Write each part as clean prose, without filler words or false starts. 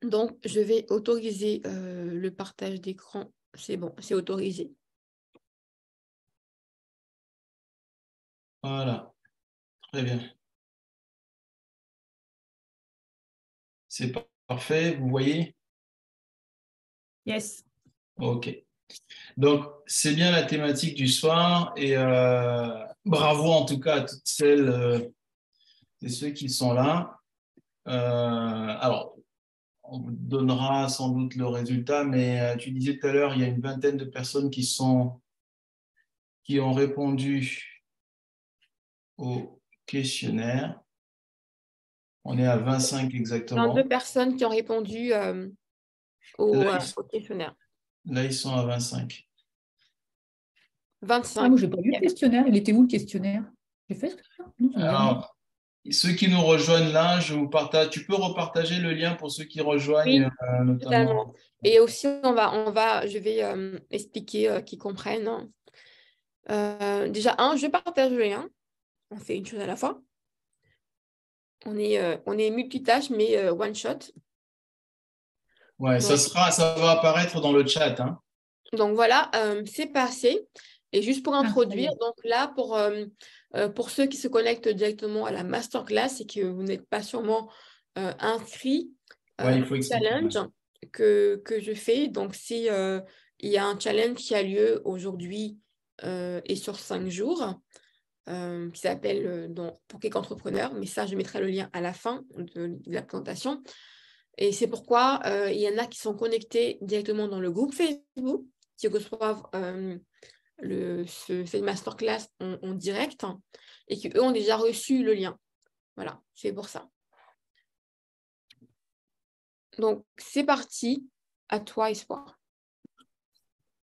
Donc, je vais autoriser le partage d'écran. C'est bon, c'est autorisé. Voilà, très bien. C'est parfait, vous voyez? Yes. OK. Donc, c'est bien la thématique du soir et bravo en tout cas à toutes celles et ceux qui sont là. Alors, on vous donnera sans doute le résultat, mais tu disais tout à l'heure, il y a une vingtaine de personnes qui ont répondu au questionnaire. On est à 25 22 exactement. personnes qui ont répondu au, Là, au questionnaire. ils sont à 25. 25. Ah, moi, je n'ai pas vu le questionnaire. Il était où le questionnaire? J'ai fait ça? Non, ça me dit rien. Alors, ceux qui nous rejoignent là, je vous partage. Tu peux repartager le lien pour ceux qui rejoignent, Oui, notamment. totalement. Et aussi, je vais expliquer qu'ils comprennent. Déjà, je partage le lien. On fait une chose à la fois. On est multitâche, mais one shot. Ouais, Donc, ça va apparaître dans le chat, hein. donc voilà, c'est passé. Et juste pour Ah, ça y introduire, est. donc là, pour ceux qui se connectent directement à la masterclass et que vous n'êtes pas sûrement inscrits Ouais, il au faut expliquer. Ouais. challenge que je fais. Donc, il y a un challenge qui a lieu aujourd'hui et sur 5 jours qui s'appelle pour quelques entrepreneurs. Mais ça, je mettrai le lien à la fin de la présentation. Et c'est pourquoi il y en a qui sont connectés directement dans le groupe Facebook, qui reçoivent cette masterclass en direct et qui, eux, ont déjà reçu le lien. Voilà, c'est pour ça. Donc, c'est parti. À toi, Espoir.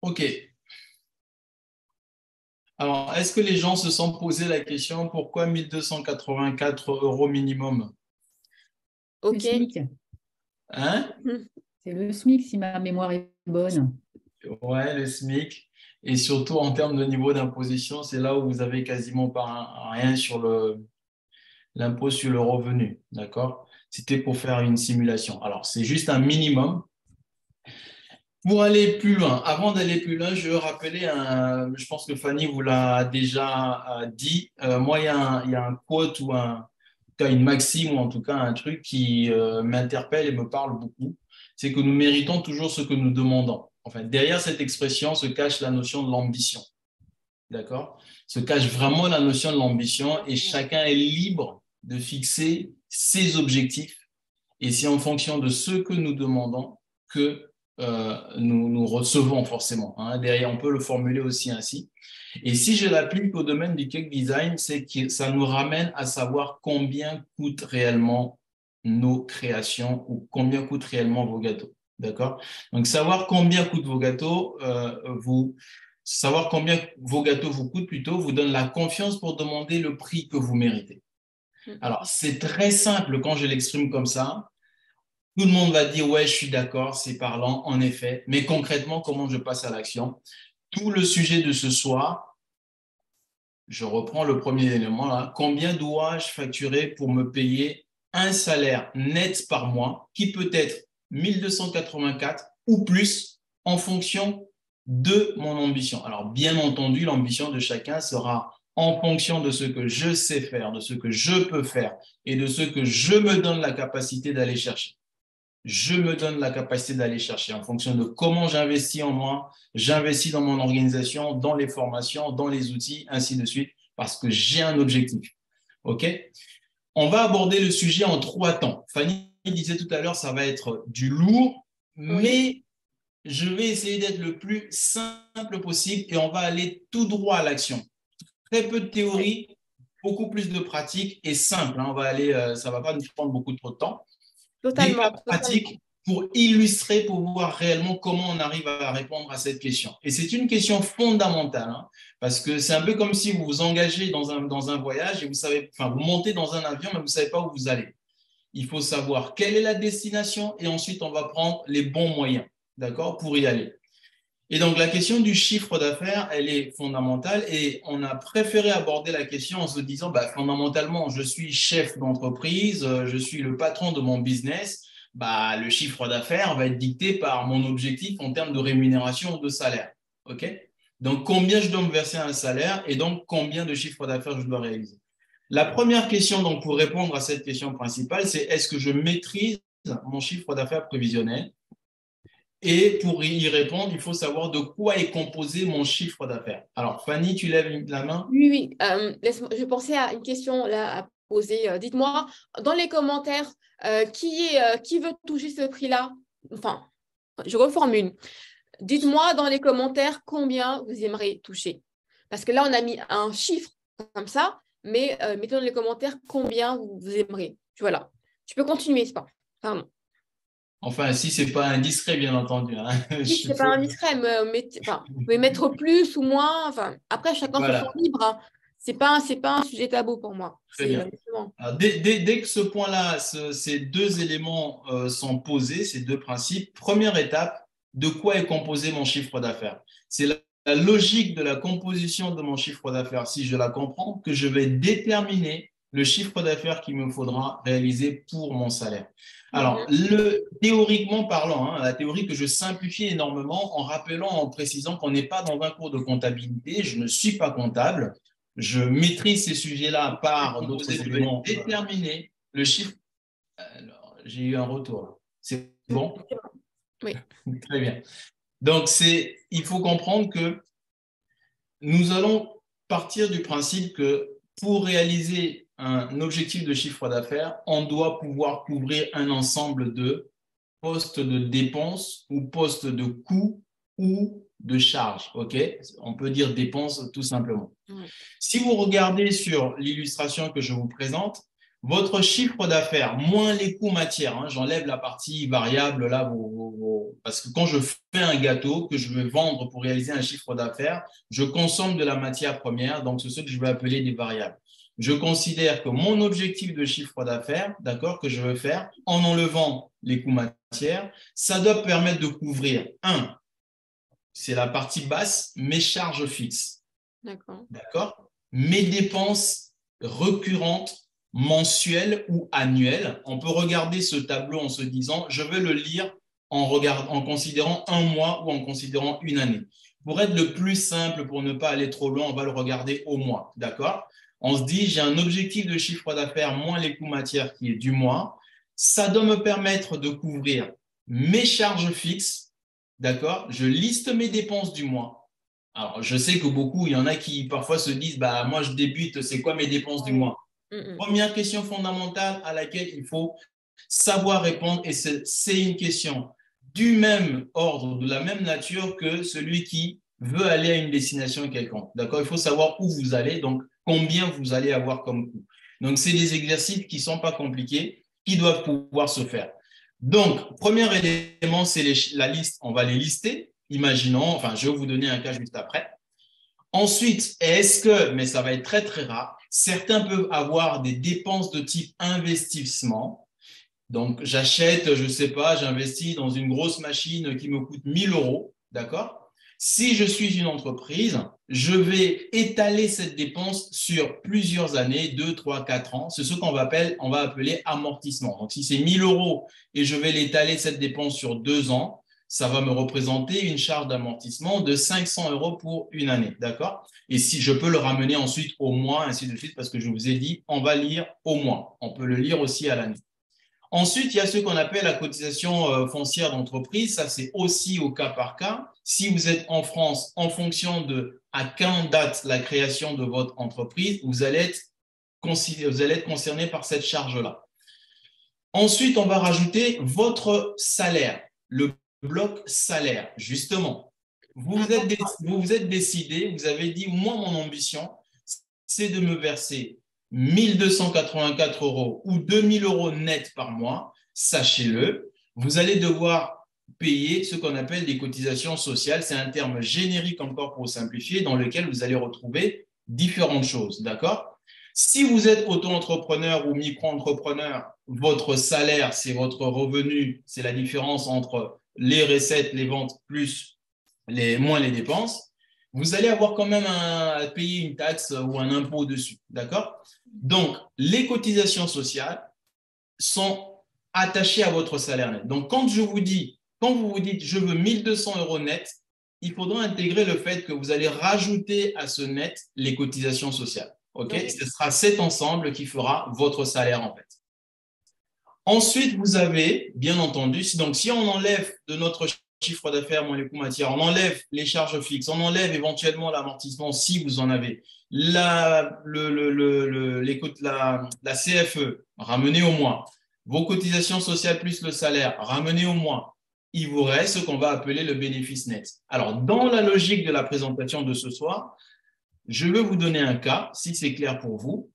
OK. Alors, est-ce que les gens se sont posé la question pourquoi 1284 euros minimum? Le OK. SMIC. Hein? C'est le SMIC si ma mémoire est bonne. Ouais, le SMIC. Et surtout en termes de niveau d'imposition, c'est là où vous avez quasiment pas rien sur l'impôt sur le revenu. D'accord? C'était pour faire une simulation. Alors, c'est juste un minimum. Pour aller plus loin, avant d'aller plus loin, je veux rappeler, je pense que Fanny vous l'a déjà dit, moi, il y a un quote ou en tout cas une maxime ou en tout cas un truc qui m'interpelle et me parle beaucoup, c'est que nous méritons toujours ce que nous demandons. Enfin, derrière cette expression se cache la notion de l'ambition, d'accord? Se cache vraiment la notion de l'ambition et chacun est libre de fixer ses objectifs et c'est en fonction de ce que nous demandons que nous recevons forcément, hein. Derrière, on peut le formuler aussi ainsi. Et si je l'applique au domaine du cake design, c'est que ça nous ramène à savoir combien coûtent réellement nos créations ou combien coûtent réellement vos gâteaux. D'accord? Donc, savoir combien coûtent vos gâteaux, savoir combien vos gâteaux vous coûtent plutôt, vous donne la confiance pour demander le prix que vous méritez. Alors, c'est très simple quand je l'exprime comme ça. Tout le monde va dire, ouais, je suis d'accord, c'est parlant, en effet. Mais concrètement, comment je passe à l'action? Tout le sujet de ce soir, je reprends le premier élément là. Combien dois-je facturer pour me payer un salaire net par mois qui peut être 1284 ou plus en fonction de mon ambition. Alors, bien entendu, l'ambition de chacun sera en fonction de ce que je sais faire, de ce que je peux faire et de ce que je me donne la capacité d'aller chercher. Je me donne la capacité d'aller chercher en fonction de comment j'investis en moi, j'investis dans mon organisation, dans les formations, dans les outils, ainsi de suite, parce que j'ai un objectif. OK? On va aborder le sujet en 3 temps. Fanny disait tout à l'heure, ça va être du lourd, Oui. mais je vais essayer d'être le plus simple possible et on va aller tout droit à l'action. Très peu de théorie, beaucoup plus de pratique et simple, hein. On va aller, ça ne va pas nous prendre beaucoup trop de temps. Des cas Totalement. pratiques pour illustrer, pour voir réellement comment on arrive à répondre à cette question. Et c'est une question fondamentale, hein, parce que c'est un peu comme si vous vous engagez dans un voyage et vous savez, enfin, vous montez dans un avion, mais vous ne savez pas où vous allez. Il faut savoir quelle est la destination et ensuite on va prendre les bons moyens, d'accord, pour y aller. Et donc, la question du chiffre d'affaires, elle est fondamentale et on a préféré aborder la question en se disant, bah, fondamentalement, je suis chef d'entreprise, je suis le patron de mon business, bah, le chiffre d'affaires va être dicté par mon objectif en termes de rémunération ou de salaire. OK? Donc, combien je dois me verser un salaire et donc combien de chiffre d'affaires je dois réaliser. La première question, donc, pour répondre à cette question principale, c'est est-ce que je maîtrise mon chiffre d'affaires prévisionnel? Et pour y répondre, il faut savoir de quoi est composé mon chiffre d'affaires. Alors, Fanny, tu lèves la main? Oui, oui. Je pensais à une question là à poser. Dites-moi dans les commentaires qui veut toucher ce prix-là. Enfin, je reformule. Dites-moi dans les commentaires combien vous aimeriez toucher. Parce que là, on a mis un chiffre comme ça, mais mettez dans les commentaires combien vous aimeriez. Voilà. Tu peux continuer, c'est pas. Pardon. Enfin, si ce n'est pas indiscret, bien entendu. Hein. Oui, c'est pas indiscret, mais vous pouvez mettre plus ou moins. Enfin, après, chacun se sent Voilà, libre. Hein. C'est pas un sujet tabou pour moi. très bien. Alors, dès que ce point-là, ces deux éléments sont posés, ces deux principes, première étape, de quoi est composé mon chiffre d'affaires? C'est la logique de la composition de mon chiffre d'affaires, si je la comprends, que je vais déterminer le chiffre d'affaires qu'il me faudra réaliser pour mon salaire. Alors, théoriquement parlant, hein, la théorie que je simplifie énormément en rappelant, en précisant qu'on n'est pas dans un cours de comptabilité, je ne suis pas comptable, je maîtrise ces sujets-là par d'autres éléments. Déterminer le chiffre. Alors, j'ai eu un retour. C'est bon? Oui. Très bien. Donc, il faut comprendre que nous allons partir du principe que pour réaliser un objectif de chiffre d'affaires, on doit pouvoir couvrir un ensemble de postes de dépenses ou postes de coûts ou de charges. OK? On peut dire dépenses tout simplement. Ouais. Si vous regardez sur l'illustration que je vous présente, votre chiffre d'affaires moins les coûts matières, hein, j'enlève la partie variable là, parce que quand je fais un gâteau que je veux vendre pour réaliser un chiffre d'affaires, je consomme de la matière première, donc c'est ce que je vais appeler des variables. Je considère que mon objectif de chiffre d'affaires, d'accord, que je veux faire en enlevant les coûts matières, ça doit permettre de couvrir, un, c'est la partie basse, mes charges fixes. D'accord. Mes dépenses récurrentes, mensuelles ou annuelles. On peut regarder ce tableau en se disant, je vais le lire en considérant un mois ou en considérant une année. Pour être le plus simple, pour ne pas aller trop loin, on va le regarder au mois. D'accord. On se dit, j'ai un objectif de chiffre d'affaires moins les coûts matières qui est du mois. Ça doit me permettre de couvrir mes charges fixes. D'accord. Je liste mes dépenses du mois. Alors, je sais que beaucoup, il y en a qui parfois se disent, bah, moi, je débute, c'est quoi mes dépenses du mois? Première question fondamentale à laquelle il faut savoir répondre, et c'est une question du même ordre, de la même nature que celui qui veut aller à une destination quelconque. D'accord? Il faut savoir où vous allez, donc combien vous allez avoir comme coût. Donc, c'est des exercices qui ne sont pas compliqués, qui doivent pouvoir se faire. Donc, premier élément, c'est la liste. On va les lister. Imaginons, enfin, je vais vous donner un cas juste après. Ensuite, est-ce que, mais ça va être très, très rare, certains peuvent avoir des dépenses de type investissement. Donc, j'achète, je ne sais pas, j'investis dans une grosse machine qui me coûte 1000 €, d'accord? Si je suis une entreprise, je vais étaler cette dépense sur plusieurs années, 2, 3, 4 ans. C'est ce qu'on va appeler amortissement. Donc, si c'est 1000 € et je vais l'étaler cette dépense sur 2 ans, ça va me représenter une charge d'amortissement de 500 € pour une année, d'accord? Et si je peux le ramener ensuite au mois, ainsi de suite, parce que je vous ai dit, on va lire au mois. On peut le lire aussi à l'année. Ensuite, il y a ce qu'on appelle la cotisation foncière d'entreprise. Ça, c'est aussi au cas par cas. Si vous êtes en France, en fonction de à quand date la création de votre entreprise, vous allez être concerné par cette charge-là. Ensuite, on va rajouter votre salaire, le bloc salaire, justement. Vous vous êtes décidé, vous avez dit, moi, mon ambition, c'est de me verser 1284 € ou 2000 € net par mois. Sachez-le, vous allez devoir payer ce qu'on appelle des cotisations sociales. C'est un terme générique encore pour simplifier, dans lequel vous allez retrouver différentes choses, d'accord? Si vous êtes auto-entrepreneur ou micro-entrepreneur, votre salaire, c'est votre revenu, c'est la différence entre les recettes, les ventes, plus moins les dépenses. Vous allez avoir quand même à payer une taxe ou un impôt dessus, d'accord? Donc, les cotisations sociales sont attaché à votre salaire net. Donc, quand vous vous dites, je veux 1200 euros net, il faudra intégrer le fait que vous allez rajouter à ce net les cotisations sociales. Okay? Ce sera cet ensemble qui fera votre salaire en fait. Ensuite, vous avez, bien entendu, donc si on enlève de notre chiffre d'affaires, moins les coûts matières, on enlève les charges fixes, on enlève éventuellement l'amortissement si vous en avez, la CFE, ramenez au moins, vos cotisations sociales plus le salaire, ramenez au moins, il vous reste ce qu'on va appeler le bénéfice net. Alors, dans la logique de la présentation de ce soir, je vais vous donner un cas, si c'est clair pour vous.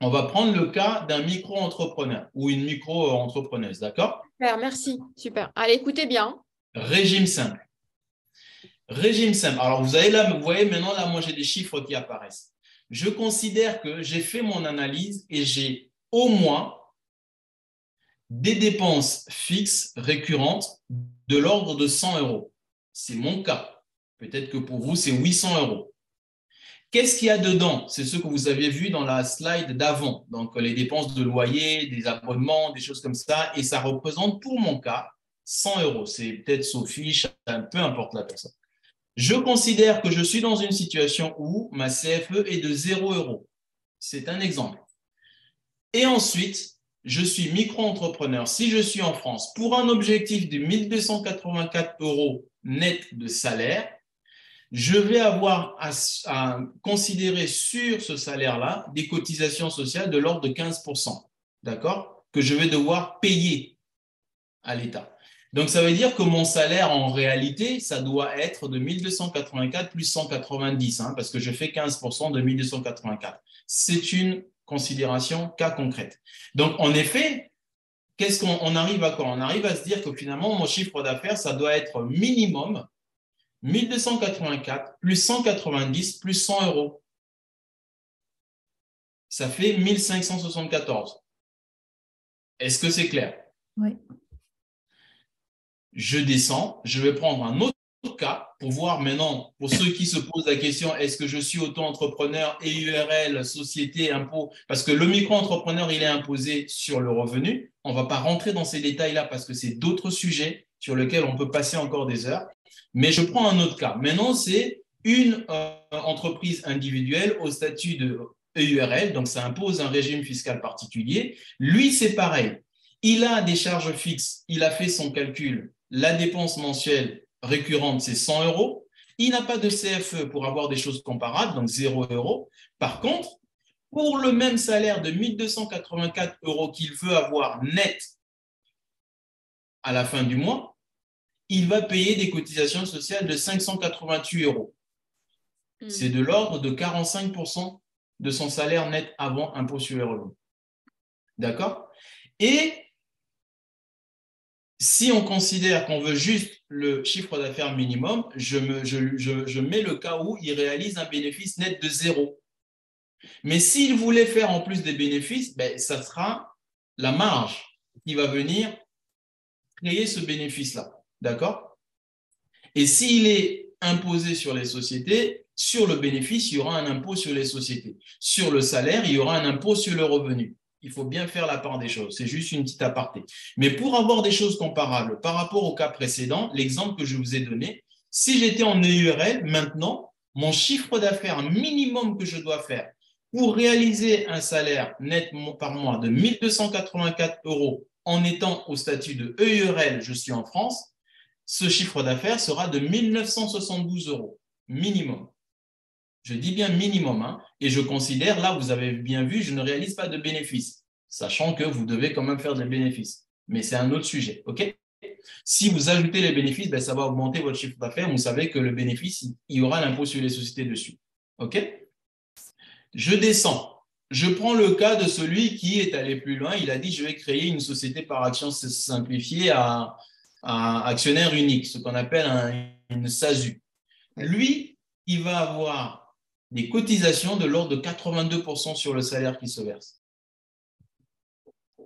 On va prendre le cas d'un micro-entrepreneur ou une micro-entrepreneuse, d'accord? Super, merci, super. Allez, écoutez bien. Régime simple. Régime simple. Alors, vous voyez maintenant, là, moi, j'ai des chiffres qui apparaissent. Je considère que j'ai fait mon analyse et j'ai au moins des dépenses fixes récurrentes de l'ordre de 100 euros. C'est mon cas. Peut-être que pour vous, c'est 800 euros. Qu'est-ce qu'il y a dedans? C'est ce que vous aviez vu dans la slide d'avant. Donc, les dépenses de loyer, des abonnements, des choses comme ça. Et ça représente, pour mon cas, 100 euros. C'est peut-être Sophie, peu importe la personne. Je considère que je suis dans une situation où ma CFE est de 0 euros. C'est un exemple. Et ensuite, je suis micro-entrepreneur. Si je suis en France, pour un objectif de 1284 euros net de salaire, je vais avoir à considérer sur ce salaire-là des cotisations sociales de l'ordre de 15%, d'accord, que je vais devoir payer à l'État. Donc, ça veut dire que mon salaire, en réalité, ça doit être de 1284 plus 190, parce que je fais 15% de 1284. C'est une considération cas concrète. Donc, en effet, qu'est-ce qu'on arrive à quoi? On arrive à se dire que finalement, mon chiffre d'affaires, ça doit être minimum 1284 plus 190 plus 100 euros. Ça fait 1574. Est-ce que c'est clair? Oui. Je descends, je vais prendre un autre cas pour voir maintenant, pour ceux qui se posent la question, est-ce que je suis auto-entrepreneur, EURL, société, impôt? Parce que le micro-entrepreneur, il est imposé sur le revenu. On ne va pas rentrer dans ces détails-là parce que c'est d'autres sujets sur lesquels on peut passer encore des heures. Mais je prends un autre cas. Maintenant, c'est une entreprise individuelle au statut de EURL, donc ça impose un régime fiscal particulier. Lui, c'est pareil. Il a des charges fixes, il a fait son calcul. La dépense mensuelle récurrente, c'est 100 euros. Il n'a pas de CFE pour avoir des choses comparables, donc 0 euros. Par contre, pour le même salaire de 1284 euros qu'il veut avoir net à la fin du mois, il va payer des cotisations sociales de 588 euros. C'est de l'ordre de 45% de son salaire net avant impôt sur les revenus. D'accord? Et si on considère qu'on veut juste le chiffre d'affaires minimum, je mets le cas où il réalise un bénéfice net de 0. Mais s'il voulait faire en plus des bénéfices, ça sera la marge qui va venir créer ce bénéfice-là. D'accord? Et s'il est imposé sur les sociétés, sur le bénéfice, il y aura un impôt sur les sociétés. Sur le salaire, il y aura un impôt sur le revenu. Il faut bien faire la part des choses. C'est juste une petite aparté. Mais pour avoir des choses comparables par rapport au cas précédent, l'exemple que je vous ai donné, si j'étais en EURL, maintenant, mon chiffre d'affaires minimum que je dois faire pour réaliser un salaire net par mois de 1284 euros en étant au statut de EURL, je suis en France, ce chiffre d'affaires sera de 1972 euros minimum. Je dis bien minimum, et je considère, là, vous avez bien vu, je ne réalise pas de bénéfices, sachant que vous devez quand même faire des bénéfices. Mais c'est un autre sujet, ok? Si vous ajoutez les bénéfices, ça va augmenter votre chiffre d'affaires. Vous savez que le bénéfice, il y aura l'impôt sur les sociétés dessus, ok? Je descends. Je prends le cas de celui qui est allé plus loin. Il a dit, je vais créer une société par action simplifiée à actionnaire unique, ce qu'on appelle une SASU. Lui, il va avoir des cotisations de l'ordre de 82% sur le salaire qui se verse.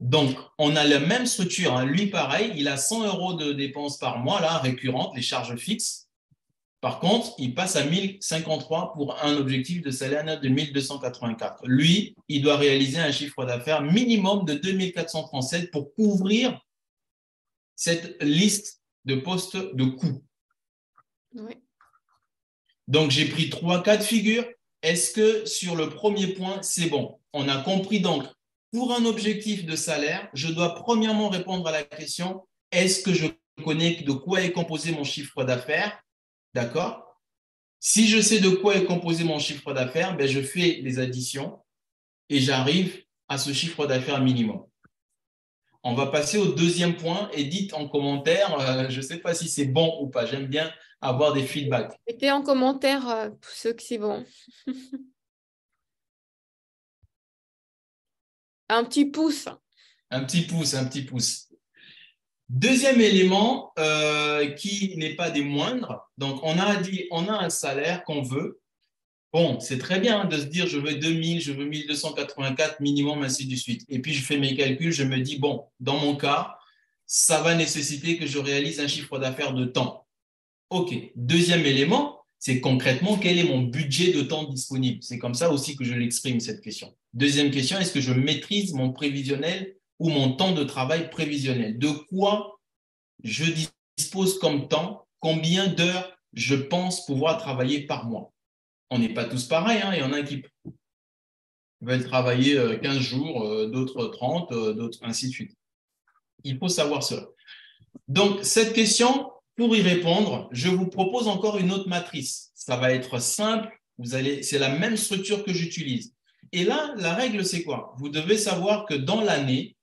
Donc, on a la même structure. Lui, pareil, il a 100 euros de dépenses par mois, là, récurrentes, les charges fixes. Par contre, il passe à 1053 pour un objectif de salaire net de 1284. Lui, il doit réaliser un chiffre d'affaires minimum de 2437 pour couvrir cette liste de postes de coûts. Oui. Donc, j'ai pris 3 cas de figure. Est-ce que sur le premier point, c'est bon? On a compris donc, pour un objectif de salaire, je dois premièrement répondre à la question, est-ce que je connais de quoi est composé mon chiffre d'affaires? D'accord? Si je sais de quoi est composé mon chiffre d'affaires, ben je fais les additions et j'arrive à ce chiffre d'affaires minimum. On va passer au deuxième point et dites en commentaire, je ne sais pas si c'est bon ou pas. J'aime bien avoir des feedbacks. Mettez en commentaire pour ceux que c'est bon. Un petit pouce. Un petit pouce, un petit pouce. Deuxième élément qui n'est pas des moindres. Donc, on a dit, on a un salaire qu'on veut. Bon, c'est très bien de se dire, je veux 2000, je veux 1284 minimum, ainsi de suite. Et puis, je fais mes calculs, je me dis, bon, dans mon cas, ça va nécessiter que je réalise un chiffre d'affaires de temps. OK. Deuxième élément, c'est concrètement, quel est mon budget de temps disponible? C'est comme ça aussi que je l'exprime, cette question. Deuxième question, est-ce que je maîtrise mon prévisionnel ou mon temps de travail prévisionnel? De quoi je dispose comme temps? Combien d'heures je pense pouvoir travailler par mois? On n'est pas tous pareils, hein. Il y en a qui veulent travailler 15 jours, d'autres 30, d'autres ainsi de suite. Il faut savoir cela. Donc, cette question, pour y répondre, je vous propose encore une autre matrice. Ça va être simple, c'est la même structure que j'utilise. Et là, la règle, c'est quoi? Vous devez savoir que dans l'année,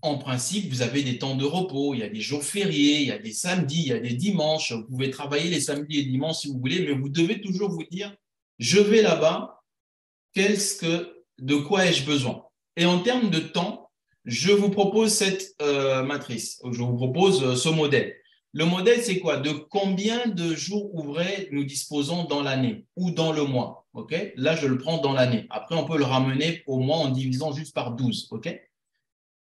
en principe, vous avez des temps de repos, il y a des jours fériés, il y a des samedis, il y a des dimanches. Vous pouvez travailler les samedis et dimanches si vous voulez, mais vous devez toujours vous dire, je vais là-bas, de quoi ai-je besoin? Et en termes de temps, je vous propose cette matrice, je vous propose ce modèle. Le modèle, c'est quoi? De combien de jours ouvrés nous disposons dans l'année ou dans le mois? Okay, là, je le prends dans l'année. Après, on peut le ramener au mois en divisant juste par 12. Okay,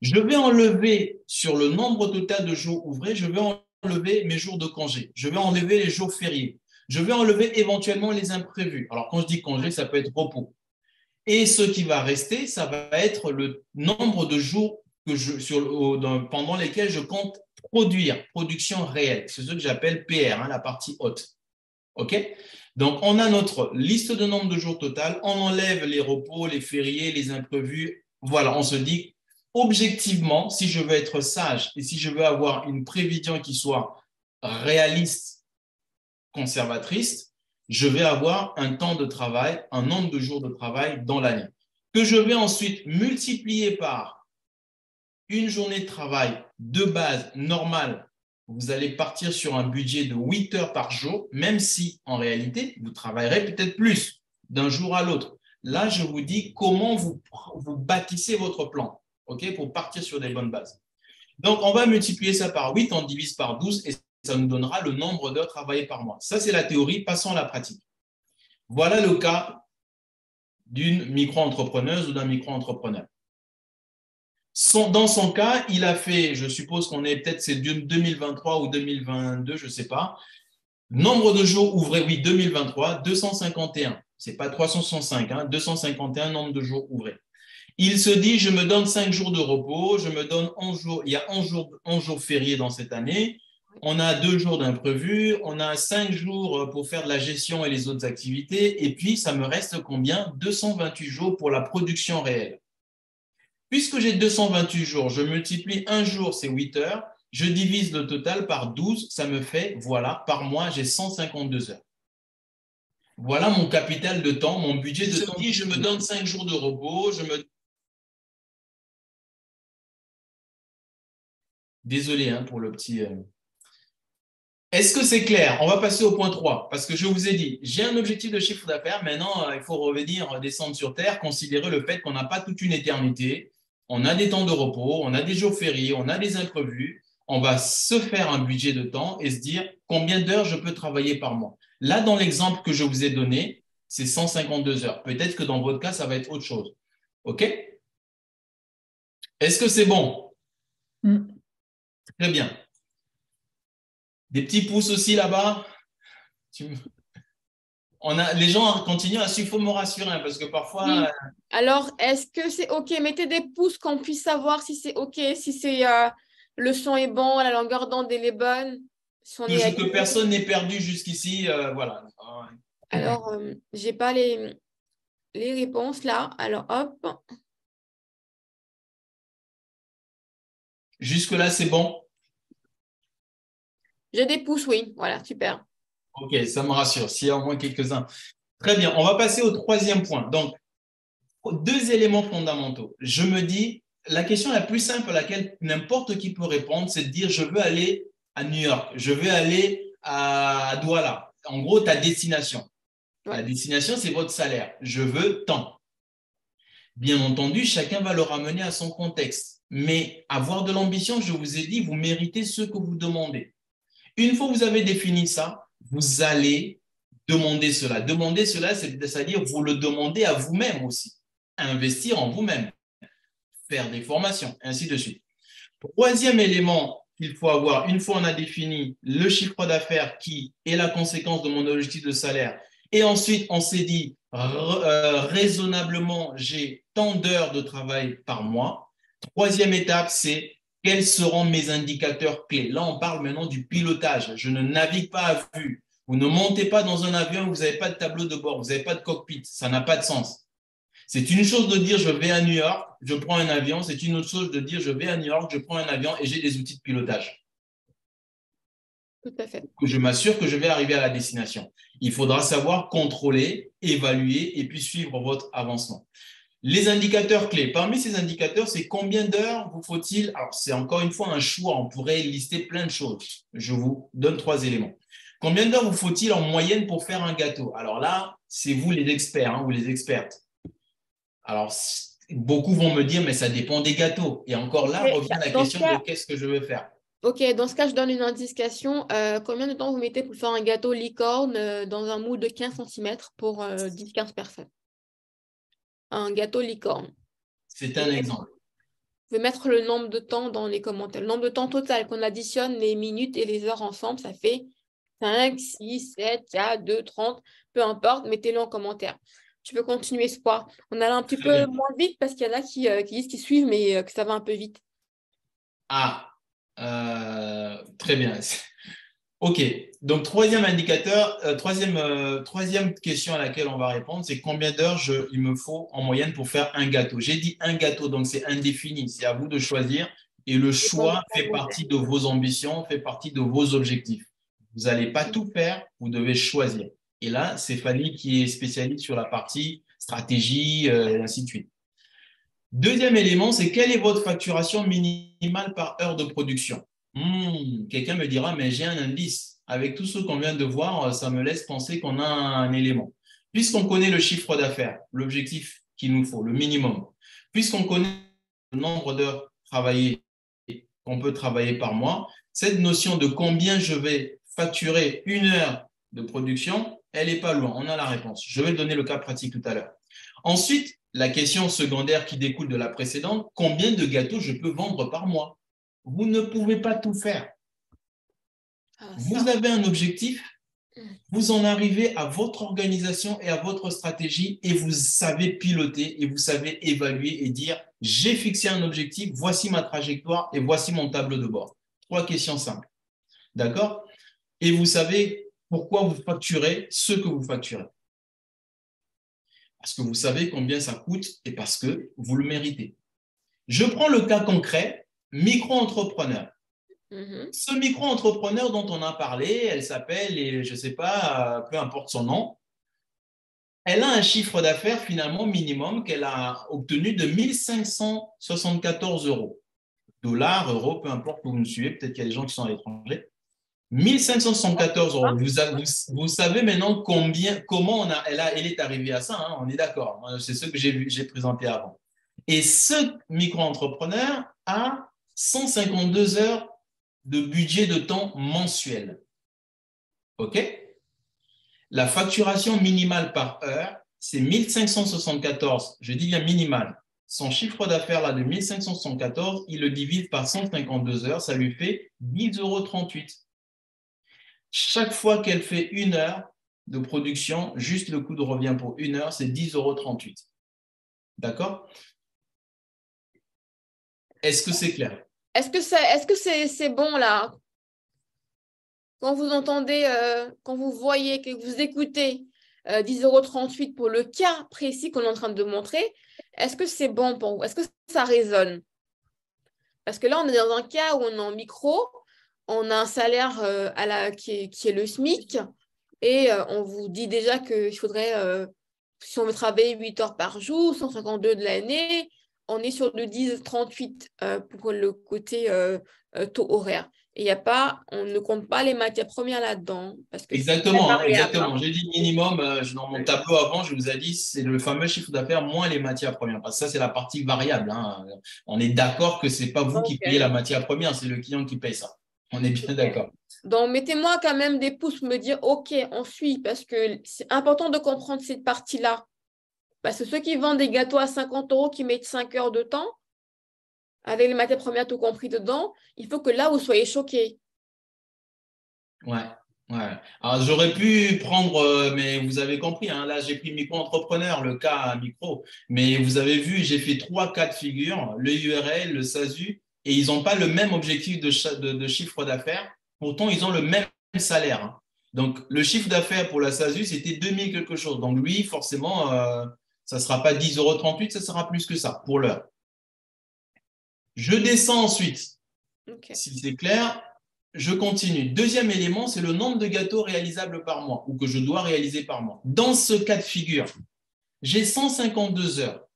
je vais enlever sur le nombre total de jours ouvrés, je vais enlever mes jours de congé. Je vais enlever les jours fériés. Je vais enlever éventuellement les imprévus. Alors, quand je dis congé, ça peut être repos. Et ce qui va rester, ça va être le nombre de jours pendant lesquels je compte production réelle. C'est ce que j'appelle PR, hein, la partie haute. OK? Donc, on a notre liste de nombre de jours total. On enlève les repos, les fériés, les imprévus. Voilà, on se dit, objectivement, si je veux être sage et si je veux avoir une prévision qui soit réaliste, conservatrice, je vais avoir un temps de travail, un nombre de jours de travail dans l'année, que je vais ensuite multiplier par une journée de travail de base normale. Vous allez partir sur un budget de 8 heures par jour, même si en réalité, vous travaillerez peut-être plus d'un jour à l'autre. Là, je vous dis comment vous bâtissez votre plan, okay, pour partir sur des bonnes bases. Donc, on va multiplier ça par 8, on divise par 12 et ça nous donnera le nombre d'heures travaillées par mois. Ça, c'est la théorie. Passons à la pratique. Voilà le cas d'une micro-entrepreneuse ou d'un micro-entrepreneur. Dans son cas, il a fait, je suppose qu'on est peut-être c'est 2023 ou 2022, je ne sais pas. Nombre de jours ouvrés, oui, 2023, 251. Ce n'est pas 365, hein, 251 nombre de jours ouvrés. Il se dit, je me donne 5 jours de repos, je me donne 11 jours, il y a 11 jours fériés dans cette année, on a 2 jours d'imprévus, on a 5 jours pour faire de la gestion et les autres activités, et puis ça me reste combien? 228 jours pour la production réelle. Puisque j'ai 228 jours, je multiplie un jour, c'est 8 heures, je divise le total par 12, ça me fait, voilà, par mois, j'ai 152 heures. Voilà mon capital de temps, mon budget de temps. Je me donne 5 jours de repos, Désolé hein, pour le petit… Est-ce que c'est clair? On va passer au point 3, parce que je vous ai dit, j'ai un objectif de chiffre d'affaires, maintenant il faut revenir, descendre sur Terre, considérer le fait qu'on n'a pas toute une éternité, on a des temps de repos, on a des jours fériés, on a des imprévus, on va se faire un budget de temps et se dire combien d'heures je peux travailler par mois. Là, dans l'exemple que je vous ai donné, c'est 152 heures. Peut-être que dans votre cas, ça va être autre chose. OK? Est-ce que c'est bon? Très bien. Des petits pouces aussi là-bas. Les gens continuent à suivre, il faut me rassurer hein, parce que parfois. Oui. Alors, est-ce que c'est OK? Mettez des pouces qu'on puisse savoir si c'est OK, si c'est le son est bon, la longueur d'onde elle est bonne, si on est Toujours que aligné. personne n'est perdu jusqu'ici, voilà. Alors, j'ai pas les réponses là. Alors, hop. Jusque-là, c'est bon? J'ai des pouces, oui. Voilà, super. Ok, ça me rassure. S'il y a au moins quelques-uns. Très bien, on va passer au troisième point. Donc, deux éléments fondamentaux. Je me dis, la question la plus simple à laquelle n'importe qui peut répondre, c'est de dire, je veux aller à New York, je veux aller à Douala. En gros, ta destination. Ouais. La destination, c'est votre salaire. Je veux tant. Bien entendu, chacun va le ramener à son contexte. Mais avoir de l'ambition, je vous ai dit, vous méritez ce que vous demandez. Une fois que vous avez défini ça, vous allez demander cela. Demander cela, c'est-à-dire vous le demandez à vous-même aussi. Investir en vous-même, faire des formations, ainsi de suite. Troisième élément qu'il faut avoir, une fois on a défini le chiffre d'affaires qui est la conséquence de mon objectif de salaire, et ensuite on s'est dit raisonnablement, j'ai tant d'heures de travail par mois. Troisième étape, c'est quels seront mes indicateurs clés. Là, on parle maintenant du pilotage. Je ne navigue pas à vue. Vous ne montez pas dans un avion, vous n'avez pas de tableau de bord, vous n'avez pas de cockpit. Ça n'a pas de sens. C'est une chose de dire je vais à New York, je prends un avion. C'est une autre chose de dire je vais à New York, je prends un avion et j'ai des outils de pilotage. Tout à fait. Que je m'assure que je vais arriver à la destination. Il faudra savoir contrôler, évaluer et puis suivre votre avancement. Les indicateurs clés. Parmi ces indicateurs, c'est combien d'heures vous faut-il? Alors, c'est encore une fois un choix. On pourrait lister plein de choses. Je vous donne 3 éléments. Combien d'heures vous faut-il en moyenne pour faire un gâteau? Alors là, c'est vous les experts hein, ou les expertes. Alors, beaucoup vont me dire, mais ça dépend des gâteaux. Et encore là, revient la question de qu'est-ce que je veux faire. OK, dans ce cas, je donne une indication. Combien de temps vous mettez pour faire un gâteau licorne dans un moule de 15 cm pour 10-15 personnes? Un gâteau licorne. C'est un exemple. Vous pouvez mettre le nombre de temps dans les commentaires. Le nombre de temps total, qu'on additionne les minutes et les heures ensemble, ça fait 5, 6, 7, 4, 2, 30, peu importe, mettez-le en commentaire. Tu peux continuer, Espoir. On allait un petit Très peu bien. moins vite parce qu'il y en a qui disent qu'ils suivent, mais que ça va un peu vite. Ah, très bien. OK. Donc, troisième indicateur, troisième question à laquelle on va répondre, c'est combien d'heures il me faut en moyenne pour faire un gâteau. J'ai dit un gâteau, donc c'est indéfini. C'est à vous de choisir. Et le choix fait partie de vos ambitions, fait partie de vos objectifs. Vous n'allez pas tout faire, vous devez choisir. Et là, c'est Fanny qui est spécialiste sur la partie stratégie, et ainsi de suite. Deuxième élément, c'est quelle est votre facturation minimale par heure de production? Quelqu'un me dira, mais j'ai un indice. Avec tout ce qu'on vient de voir, ça me laisse penser qu'on a un élément. Puisqu'on connaît le chiffre d'affaires, l'objectif qu'il nous faut, le minimum, puisqu'on connaît le nombre d'heures travaillées qu'on peut travailler par mois, cette notion de combien je vais facturer une heure de production, elle n'est pas loin. On a la réponse. Je vais donner le cas pratique tout à l'heure. Ensuite, la question secondaire qui découle de la précédente, combien de gâteaux je peux vendre par mois? Vous ne pouvez pas tout faire. Vous avez un objectif, vous en arrivez à votre organisation et à votre stratégie et vous savez piloter et vous savez évaluer et dire, j'ai fixé un objectif, voici ma trajectoire et voici mon tableau de bord. 3 questions simples. D'accord? Et vous savez pourquoi vous facturez ce que vous facturez. Parce que vous savez combien ça coûte et parce que vous le méritez. Je prends le cas concret, micro-entrepreneur. Ce micro-entrepreneur dont on a parlé, elle s'appelle, je ne sais pas, peu importe son nom, elle a un chiffre d'affaires finalement minimum qu'elle a obtenu de 1 574 euros. Dollars, euros, peu importe où vous me suivez, peut-être qu'il y a des gens qui sont à l'étranger. 1 574 euros. Vous savez maintenant comment elle est arrivée à ça, hein, on est d'accord. C'est ce que j'ai présenté avant. Et ce micro-entrepreneur a 152 heures de budget de temps mensuel. OK? La facturation minimale par heure, c'est 1 574. Je dis bien minimale. Son chiffre d'affaires là de 1 574, il le divise par 152 heures, ça lui fait 10,38 €. Chaque fois qu'elle fait 1 heure de production, juste le coût de revient pour 1 heure, c'est 10,38 €. D'accord? Est-ce que c'est clair? Est-ce que c'est bon là? Quand vous entendez, quand vous voyez, que vous écoutez 10,38 € pour le cas précis qu'on est en train de montrer, est-ce que c'est bon pour vous? Est-ce que ça résonne? Parce que là, on est dans un cas où on est en micro, on a un salaire qui est le SMIC et on vous dit déjà qu'il faudrait, si on veut travailler 8 heures par jour, 152 de l'année, on est sur le 10,38 pour le côté taux horaire. Et y a pas, on ne compte pas les matières premières là-dedans parce que c'est très Exactement, hein, variable, hein. exactement. J'ai dit minimum, dans mon tableau avant, je vous ai dit, c'est le fameux chiffre d'affaires moins les matières premières. Parce que ça, c'est la partie variable, hein. On est d'accord que ce n'est pas vous qui payez Ok. la matière première, c'est le client qui paye ça. On est bien Ok. d'accord. Donc, mettez-moi quand même des pouces pour me dire, OK, on suit, parce que c'est important de comprendre cette partie-là. Parce que ceux qui vendent des gâteaux à 50 €, qui mettent 5 heures de temps, avec les matières premières tout compris dedans, il faut que là, vous soyez choqués. Ouais, ouais. Alors, j'aurais pu prendre, mais vous avez compris, hein, là, j'ai pris micro-entrepreneur, le cas micro. Mais vous avez vu, j'ai fait 3 cas de figure, le URL, le SASU, et ils n'ont pas le même objectif de chiffre d'affaires. Pourtant, ils ont le même salaire, hein. Donc, le chiffre d'affaires pour la SASU, c'était 2000 quelque chose. Donc, lui, forcément, ça ne sera pas 10,38 €, ça sera plus que ça pour l'heure. Je descends ensuite. OK. Si c'est clair, je continue. Deuxième élément, c'est le nombre de gâteaux réalisables par mois ou que je dois réaliser par mois. Dans ce cas de figure, j'ai 152 heures.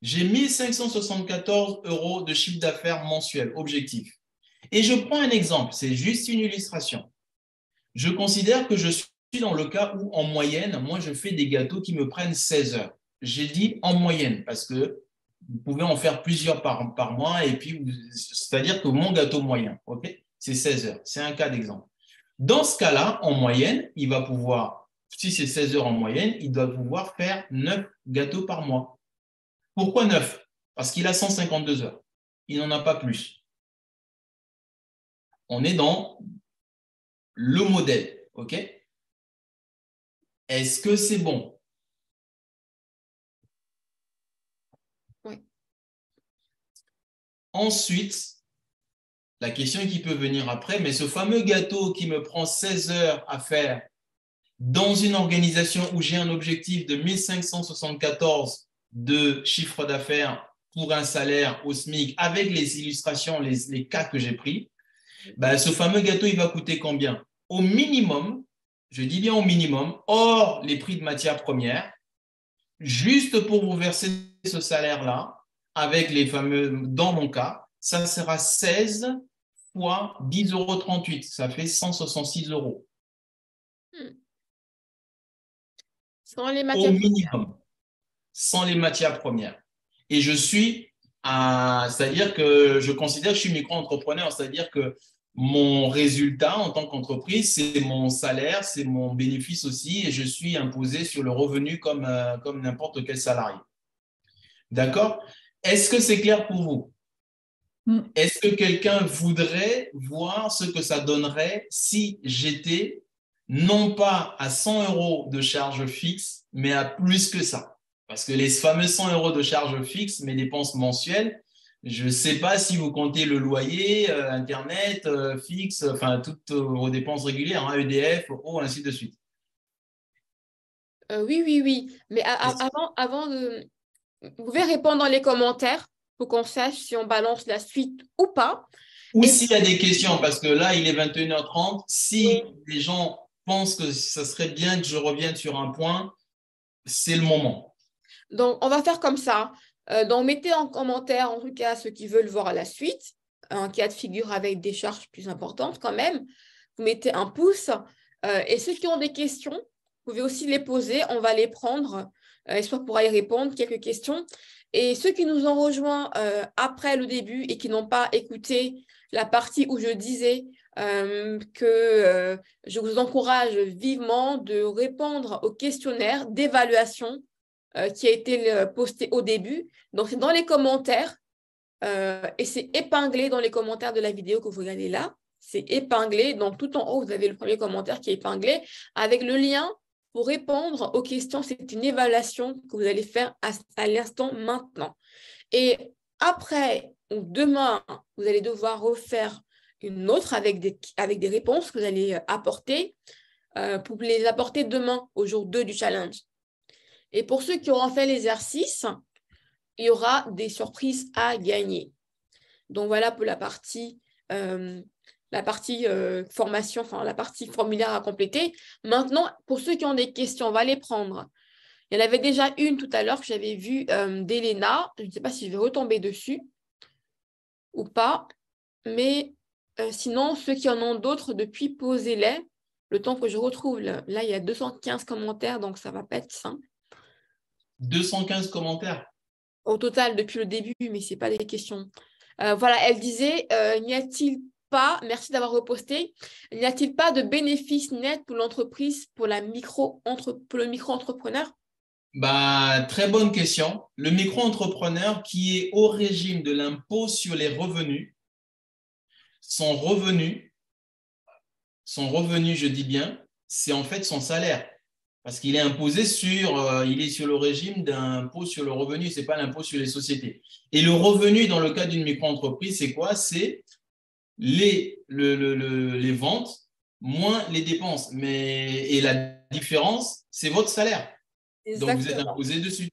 J'ai 1574 € de chiffre d'affaires mensuel, objectif. Et je prends un exemple, c'est juste une illustration. Je considère que je suis dans le cas où, en moyenne, moi, je fais des gâteaux qui me prennent 16 heures. J'ai dit en moyenne parce que vous pouvez en faire plusieurs par mois et puis, c'est-à-dire que mon gâteau moyen, ok, c'est 16 heures. C'est un cas d'exemple. Dans ce cas-là, en moyenne, il va pouvoir, si c'est 16 heures en moyenne, il doit pouvoir faire 9 gâteaux par mois. Pourquoi 9? Parce qu'il a 152 heures. Il n'en a pas plus. On est dans le modèle, ok? Est-ce que c'est bon? Oui. Ensuite, la question qui peut venir après, mais ce fameux gâteau qui me prend 16 heures à faire dans une organisation où j'ai un objectif de 1574 de chiffre d'affaires pour un salaire au SMIC avec les illustrations, les cas que j'ai pris, ben, ce fameux gâteau, il va coûter combien? Au minimum, je dis bien au minimum, hors les prix de matières premières, juste pour vous verser ce salaire-là, avec les fameux, dans mon cas, ça sera 16 fois 10,38 €. Ça fait 166 €. Sans les Au matières premières. minimum, sans les matières premières. Et je suis c'est-à-dire que je considère que je suis micro-entrepreneur, c'est-à-dire que mon résultat en tant qu'entreprise, c'est mon salaire, c'est mon bénéfice aussi, et je suis imposé sur le revenu comme n'importe quel salarié. D'accord? Est-ce que c'est clair pour vous? Est-ce que quelqu'un voudrait voir ce que ça donnerait si j'étais non pas à 100 € de charge fixe, mais à plus que ça? Parce que les fameux 100 € de charge fixe, mes dépenses mensuelles, je ne sais pas si vous comptez le loyer, Internet, fixe, enfin toutes vos dépenses régulières, hein, EDF, eau, ainsi de suite. Oui, oui, oui. Mais avant de... Vous pouvez répondre dans les commentaires pour qu'on sache si on balance la suite ou pas. Ou Et s'il y a des questions, parce que là, il est 21h30, si oui. les gens pensent que ça serait bien que je revienne sur un point, c'est le moment. Donc, on va faire comme ça. Donc, mettez en commentaire, en tout cas, ceux qui veulent voir la suite, un cas de figure avec des charges plus importantes quand même. Vous mettez un pouce. Et ceux qui ont des questions, vous pouvez aussi les poser. On va les prendre. Soit pourra y répondre, quelques questions. Et ceux qui nous ont rejoints après le début et qui n'ont pas écouté la partie où je disais que je vous encourage vivement de répondre au questionnaire d'évaluation qui a été posté au début. Donc, c'est dans les commentaires et c'est épinglé dans les commentaires de la vidéo que vous regardez là. c'est épinglé. Donc, tout en haut, vous avez le premier commentaire qui est épinglé avec le lien pour répondre aux questions. C'est une évaluation que vous allez faire à l'instant maintenant. Et après ou demain, vous allez devoir refaire une autre avec des réponses que vous allez apporter pour les apporter demain, au jour 2 du challenge. Et pour ceux qui auront fait l'exercice, il y aura des surprises à gagner. Donc, voilà pour la partie formation, enfin la partie formulaire à compléter. Maintenant, pour ceux qui ont des questions, on va les prendre. Il y en avait déjà une tout à l'heure que j'avais vue d'Elena. Je ne sais pas si je vais retomber dessus ou pas. Mais sinon, ceux qui en ont d'autres depuis, posez-les. Le temps que je retrouve, là, il y a 215 commentaires, donc ça ne va pas être simple. 215 commentaires. Au total, depuis le début, mais ce n'est pas des questions. Voilà, elle disait, n'y a-t-il pas, merci d'avoir reposté, n'y a-t-il pas de bénéfice net pour l'entreprise, pour le micro-entrepreneur? Bah, très bonne question. Le micro-entrepreneur qui est au régime de l'impôt sur les revenus, son revenu, je dis bien, c'est en fait son salaire. Parce qu'il est imposé il est sur le régime d'impôt sur le revenu, ce n'est pas l'impôt sur les sociétés. Et le revenu, dans le cas d'une micro-entreprise, c'est quoi? C'est les ventes moins les dépenses. Et la différence, c'est votre salaire. Exactement. Donc, vous êtes imposé dessus.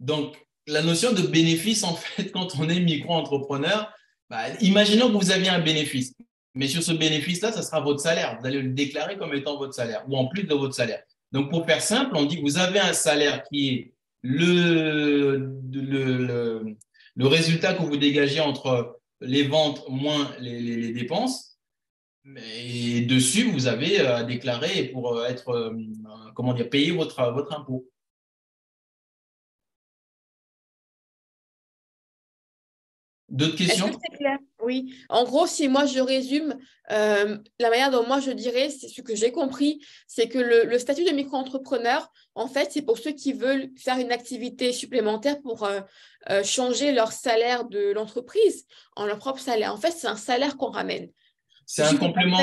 Donc, la notion de bénéfice, en fait, quand on est micro-entrepreneur, imaginons que vous aviez un bénéfice. Mais sur ce bénéfice-là, ça sera votre salaire. Vous allez le déclarer comme étant votre salaire ou en plus de votre salaire. Donc, pour faire simple, on dit que vous avez un salaire qui est le résultat que vous dégagez entre les ventes moins les dépenses. Et dessus, vous avez à déclarer pour être, payer votre impôt. D'autres questions? Est-ce que c'est clair? Oui. En gros, si moi je résume, la manière dont moi je dirais, c'est ce que j'ai compris, c'est que le statut de micro-entrepreneur, en fait, c'est pour ceux qui veulent faire une activité supplémentaire pour changer leur salaire de l'entreprise en leur propre salaire. En fait, c'est un salaire qu'on ramène. C'est un complément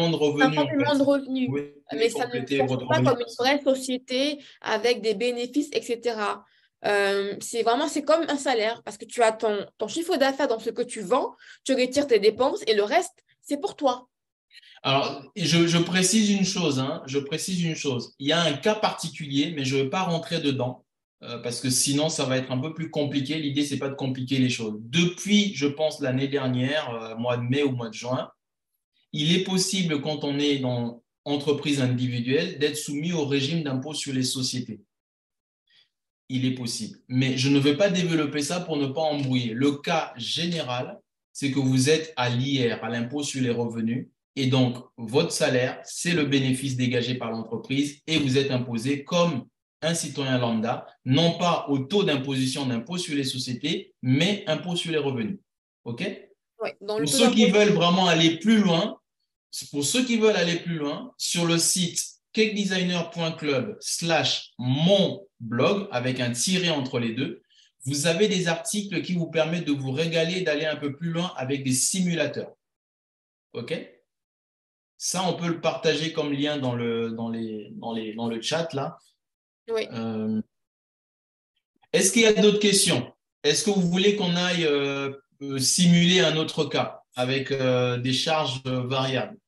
de revenu. Un complément de revenu. Oui, mais ça ne fonctionne pas comme une vraie société avec des bénéfices, etc. C'est comme un salaire parce que tu as ton chiffre d'affaires dans ce que tu vends, tu retires tes dépenses et le reste, c'est pour toi. Alors, je précise une chose, Il y a un cas particulier, mais je ne vais pas rentrer dedans parce que sinon, ça va être un peu plus compliqué. L'idée, ce n'est pas de compliquer les choses. Depuis, je pense, l'année dernière, mois de mai ou mois de juin, il est possible, quand on est dans entreprise individuelle, d'être soumis au régime d'impôt sur les sociétés. Il est possible. Mais je ne vais pas développer ça pour ne pas embrouiller. Le cas général, c'est que vous êtes à l'IR, à l'impôt sur les revenus, et donc votre salaire, c'est le bénéfice dégagé par l'entreprise et vous êtes imposé comme un citoyen lambda, non pas au taux d'imposition d'impôt sur les sociétés, mais impôt sur les revenus. OK? Ouais, pour ceux qui veulent vraiment aller plus loin, sur le site cakedesigner.club/mon-blog, avec un tiret entre les deux, vous avez des articles qui vous permettent de vous régaler, d'aller un peu plus loin avec des simulateurs. OK? Ça, on peut le partager comme lien dans le chat, là. Oui. Est-ce qu'il y a d'autres questions? Est-ce que vous voulez qu'on aille simuler un autre cas avec des charges variables?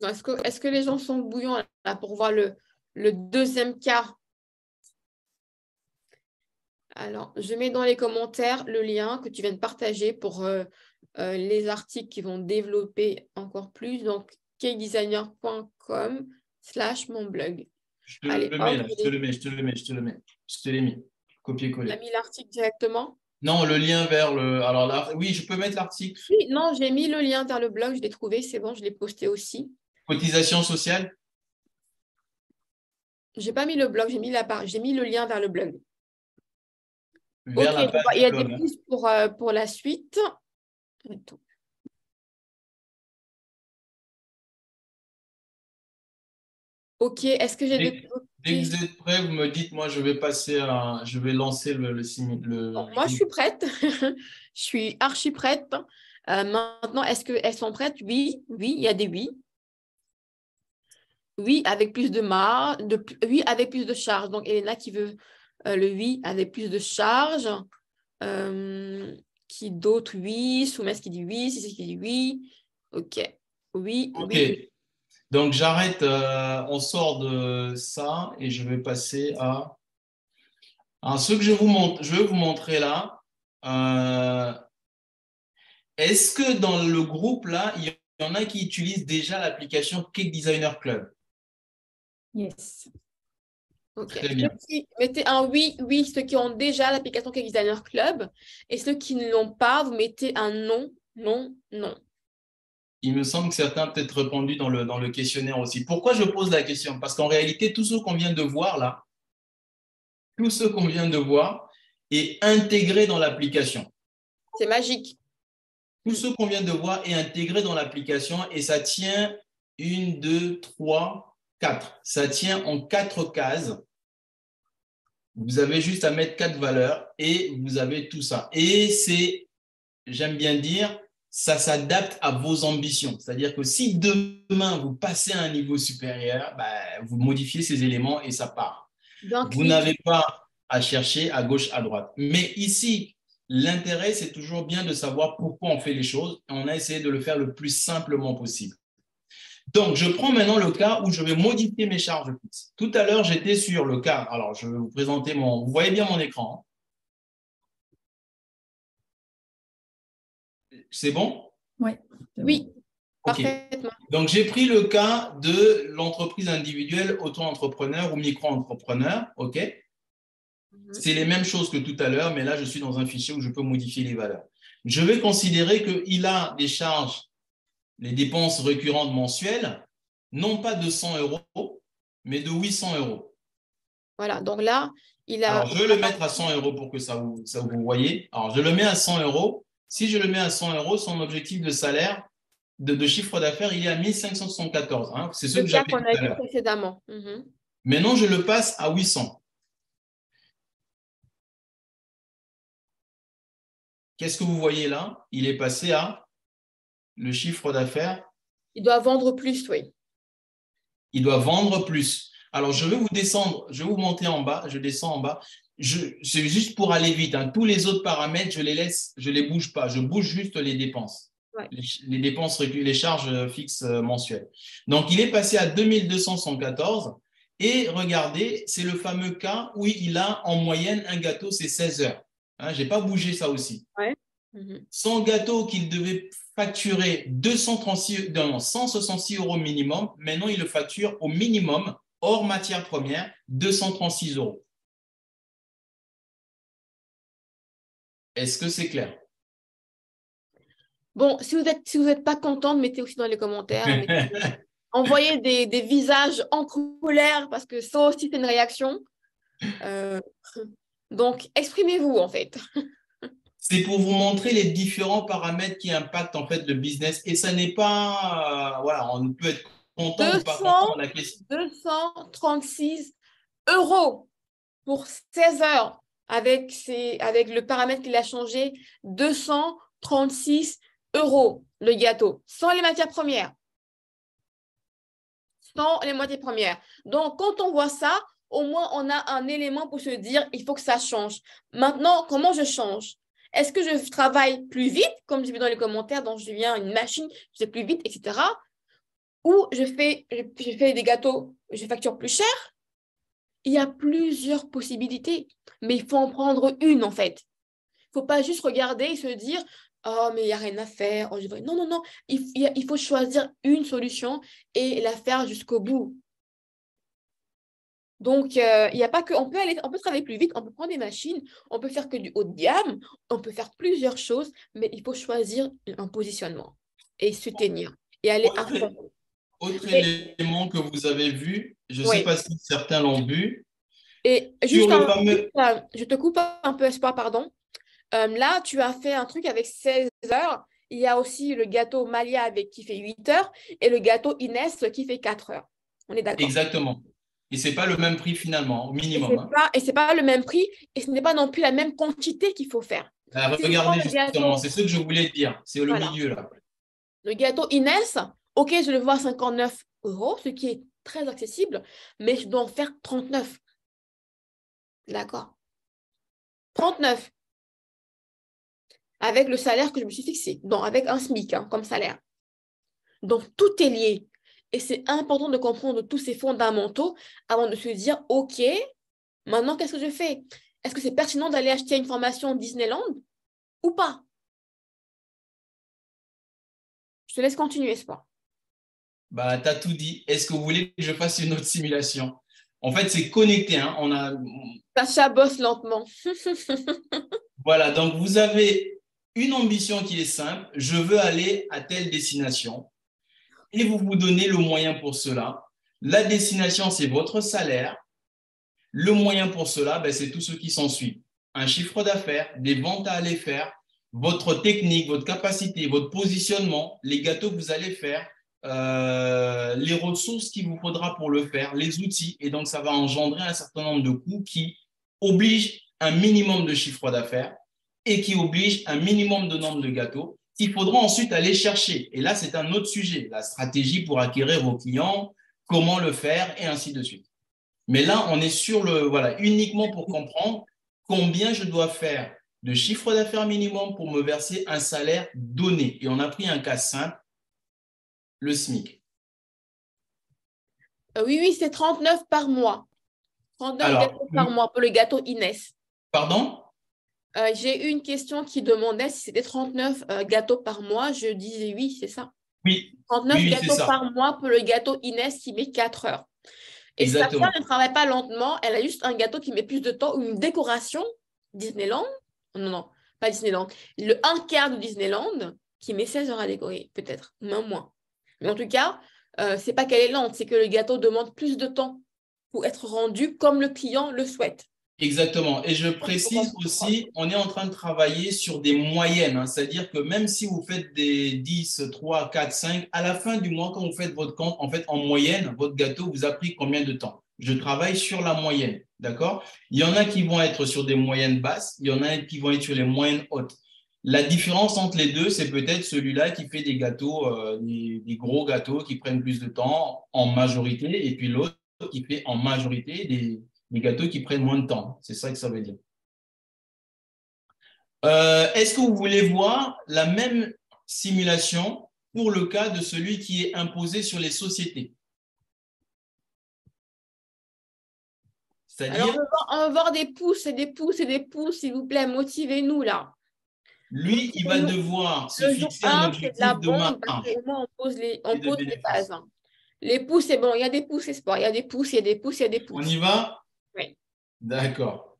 Est-ce que les gens sont bouillants là, pour voir le deuxième cas? Alors, je mets dans les commentaires le lien que tu viens de partager pour les articles qui vont développer encore plus. Donc, kdesigner.com/mon-blog. Je te le mets là, je te l'ai mis. Copier-coller. Tu as mis l'article directement? Non, le lien vers le… Alors là, oui, je peux mettre l'article. Oui, non, j'ai mis le lien vers le blog, je l'ai trouvé, c'est bon, je l'ai posté aussi. Cotisation sociale? J'ai pas mis le blog, j'ai mis le lien vers le blog. Vers la page il y a blog, des pistes pour la suite. Ok, est-ce que j'ai des… Dès que vous êtes prêts, vous me dites, moi je vais lancer le Bon, moi je suis prête, je suis archi prête. Maintenant, est-ce qu'elles sont prêtes? Oui, oui, il y a des oui. Oui, avec plus de marge, oui, avec plus de charge. Donc, Elena qui veut le oui avec plus de charge. Qui d'autre? Oui. Soumès qui dit oui. Cécile qui dit oui. OK. Oui, Ok. oui, oui. Donc, j'arrête, on sort de ça et je vais passer à ce que je vais vous montrer là. Euh, Est-ce que dans le groupe là, il y en a qui utilisent déjà l'application Cake Designer Club? Yes. OK. Très bien. Mettez un oui, oui, ceux qui ont déjà l'application Cake Designer Club. Et ceux qui ne l'ont pas, vous mettez un non, non, non. Il me semble que certains ont peut-être répondu dans le questionnaire aussi. Pourquoi je pose la question? Parce qu'en réalité, tout ce qu'on vient de voir là, tout ce qu'on vient de voir est intégré dans l'application. C'est magique. Tout ce qu'on vient de voir est intégré dans l'application et ça tient 1, 2, 3, 4. Ça tient en 4 cases. Vous avez juste à mettre 4 valeurs et vous avez tout ça. Et c'est, j'aime bien dire, ça s'adapte à vos ambitions. C'est-à-dire que si demain vous passez à un niveau supérieur, vous modifiez ces éléments et ça part. D'un Vous clic. n'avez pas à chercher à gauche, à droite. Mais ici, l'intérêt, c'est toujours bien de savoir pourquoi on fait les choses. Et on a essayé de le faire le plus simplement possible. Donc, je prends maintenant le cas où je vais modifier mes charges fixes. Tout à l'heure, j'étais sur le cas. Alors, je vais vous présenter mon… Vous voyez bien mon écran, hein? C'est bon? Ouais. Oui, OK. parfaitement. Donc, j'ai pris le cas de l'entreprise individuelle, auto-entrepreneur ou micro-entrepreneur. OK? C'est les mêmes choses que tout à l'heure, mais là, je suis dans un fichier où je peux modifier les valeurs. Je vais considérer qu'il a des charges, les dépenses récurrentes mensuelles, non pas de 100 euros, mais de 800 euros. Voilà, donc là, il a… Alors, je vais le mettre à 100 euros pour que ça vous voyez. Alors, je le mets à 100 euros. Si je le mets à 100 euros, son objectif de salaire, de chiffre d'affaires, il est à 1574. Hein. C'est ce Le que cas j'avais qu'on tout a à vu l'heure. précédemment. Maintenant, je le passe à 800. Qu'est-ce que vous voyez là? Il est passé à le chiffre d'affaires. Il doit vendre plus, oui. Il doit vendre plus. Alors, je vais vous descendre, je vais vous monter en bas, je descends en bas. C'est juste pour aller vite. Hein. Tous les autres paramètres, je les laisse, je les bouge pas. Je bouge juste les dépenses. Ouais. Les dépenses, les charges fixes mensuelles. Donc, il est passé à 2214. Et regardez, c'est le fameux cas où il a en moyenne un gâteau, c'est 16 heures. Hein, je n'ai pas bougé ça aussi. Ouais. Son gâteau qu'il devait facturer 166 euros minimum, maintenant il le facture au minimum, hors matière première, 236 euros. Est-ce que c'est clair? Bon, si vous êtes pas content, mettez aussi dans les commentaires. Envoyez des visages en colère parce que ça aussi, c'est une réaction. Donc, exprimez-vous, en fait. C'est pour vous montrer les différents paramètres qui impactent en fait le business. Et ça n'est pas… voilà, on peut être content ou pas content. La question… 236 euros pour 16 heures avec le paramètre qu'il a changé. 236 euros le gâteau, sans les matières premières. Sans les matières premières. Donc, quand on voit ça, au moins, on a un élément pour se dire, il faut que ça change. Maintenant, comment je change? Est-ce que je travaille plus vite, comme j'ai vu dans les commentaires, donc je viens une machine, je fais plus vite, etc. Ou je fais des gâteaux, je facture plus cher? Il y a plusieurs possibilités, mais il faut en prendre une, en fait. Il ne faut pas juste regarder et se dire, oh, mais il n'y a rien à faire. Oh, non, non, non. Il faut choisir une solution et la faire jusqu'au bout. Donc, il n'y a pas que… On peut travailler plus vite, on peut prendre des machines, on peut faire que du haut de gamme, on peut faire plusieurs choses, mais il faut choisir un positionnement et se tenir et aller à fond. Autre élément que vous avez vu, je ne sais Oui. pas si certains l'ont vu, Et sur le fameux… je te coupe un peu, Espoir, pardon. Là, tu as fait un truc avec 16 heures. Il y a aussi le gâteau Malia qui fait 8 heures et le gâteau Inès qui fait 4 heures. On est d'accord. Exactement. Et ce n'est pas le même prix finalement, au minimum. Et ce n'est pas le même prix et ce n'est pas non plus la même quantité qu'il faut faire. Si je prends Regardez le justement, gâteau, c'est ce que je voulais dire. C'est le voilà, milieu là. le gâteau Inès, ok, je le vois à 59 euros, ce qui est très accessible, mais je dois en faire 39. D'accord? 39 avec le salaire que je me suis fixé, donc avec un SMIC hein, comme salaire. Donc, tout est lié. Et c'est important de comprendre tous ces fondamentaux avant de se dire, OK, maintenant, qu'est-ce que je fais? Est-ce que c'est pertinent d'aller acheter une formation Disneyland ou pas? Je te laisse continuer, Espoir. Bah, tu as tout dit. Est-ce que vous voulez que je fasse une autre simulation? En fait, c'est connecté, hein. Sacha bosse lentement. Voilà, donc vous avez une ambition qui est simple. Je veux aller à telle destination et vous vous donnez le moyen pour cela. La destination, c'est votre salaire. Le moyen pour cela, ben, c'est tout ce qui s'ensuit. Un chiffre d'affaires, des ventes à aller faire, votre technique, votre capacité, votre positionnement, les gâteaux que vous allez faire, les ressources qu'il vous faudra pour le faire, les outils. Et donc, ça va engendrer un certain nombre de coûts qui obligent un minimum de chiffre d'affaires et qui obligent un minimum de nombre de gâteaux qu'il faudra ensuite aller chercher. Et là, c'est un autre sujet, la stratégie pour acquérir vos clients, comment le faire et ainsi de suite. Mais là, on est sur voilà, uniquement pour comprendre combien je dois faire de chiffre d'affaires minimum pour me verser un salaire donné. Et on a pris un cas simple, le SMIC. Oui, c'est 39 par mois. 39 Alors, gâteaux par mois pour le gâteau Inès. pardon? J'ai eu une question qui demandait si c'était 39 gâteaux par mois. Je disais oui, c'est ça. Oui, 39 oui, c'est gâteaux ça. par mois pour le gâteau Inès qui met 4 heures. Et Sacha Exactement. ne travaille pas lentement. Elle a juste un gâteau qui met plus de temps ou une décoration Disneyland. Non, non, pas Disneyland. Un quart de Disneyland qui met 16 heures à décorer, peut-être, même moins. Mais en tout cas, c'est pas qu'elle est lente, c'est que le gâteau demande plus de temps pour être rendu comme le client le souhaite. Exactement. Et je précise aussi, on est en train de travailler sur des moyennes, hein. C'est-à-dire que même si vous faites des 10, 3, 4, 5, à la fin du mois, quand vous faites votre compte, en fait, en moyenne, votre gâteau vous a pris combien de temps? Je travaille sur la moyenne, d'accord? Il y en a qui vont être sur des moyennes basses, il y en a qui vont être sur les moyennes hautes. La différence entre les deux, c'est peut-être celui-là qui fait des gâteaux, des gros gâteaux qui prennent plus de temps en majorité, et puis l'autre qui fait en majorité des gâteaux qui prennent moins de temps. C'est ça que ça veut dire. Est-ce que vous voulez voir la même simulation pour le cas de celui qui est imposé sur les sociétés? Alors, C'est-à-dire, on va voir des pouces et des pouces et des pouces, s'il vous plaît, motivez-nous là. lui, il va Motivez-nous. devoir se Le jour fixer un 1, c'est de la objectif de bombe parce marge qu'au moins on et de pose les bases, bénéfice. hein. Les pouces, c'est bon, il y a des pouces, espoir, il y a des pouces, il y a des pouces, il y a des On pouces. y va? Oui. D'accord.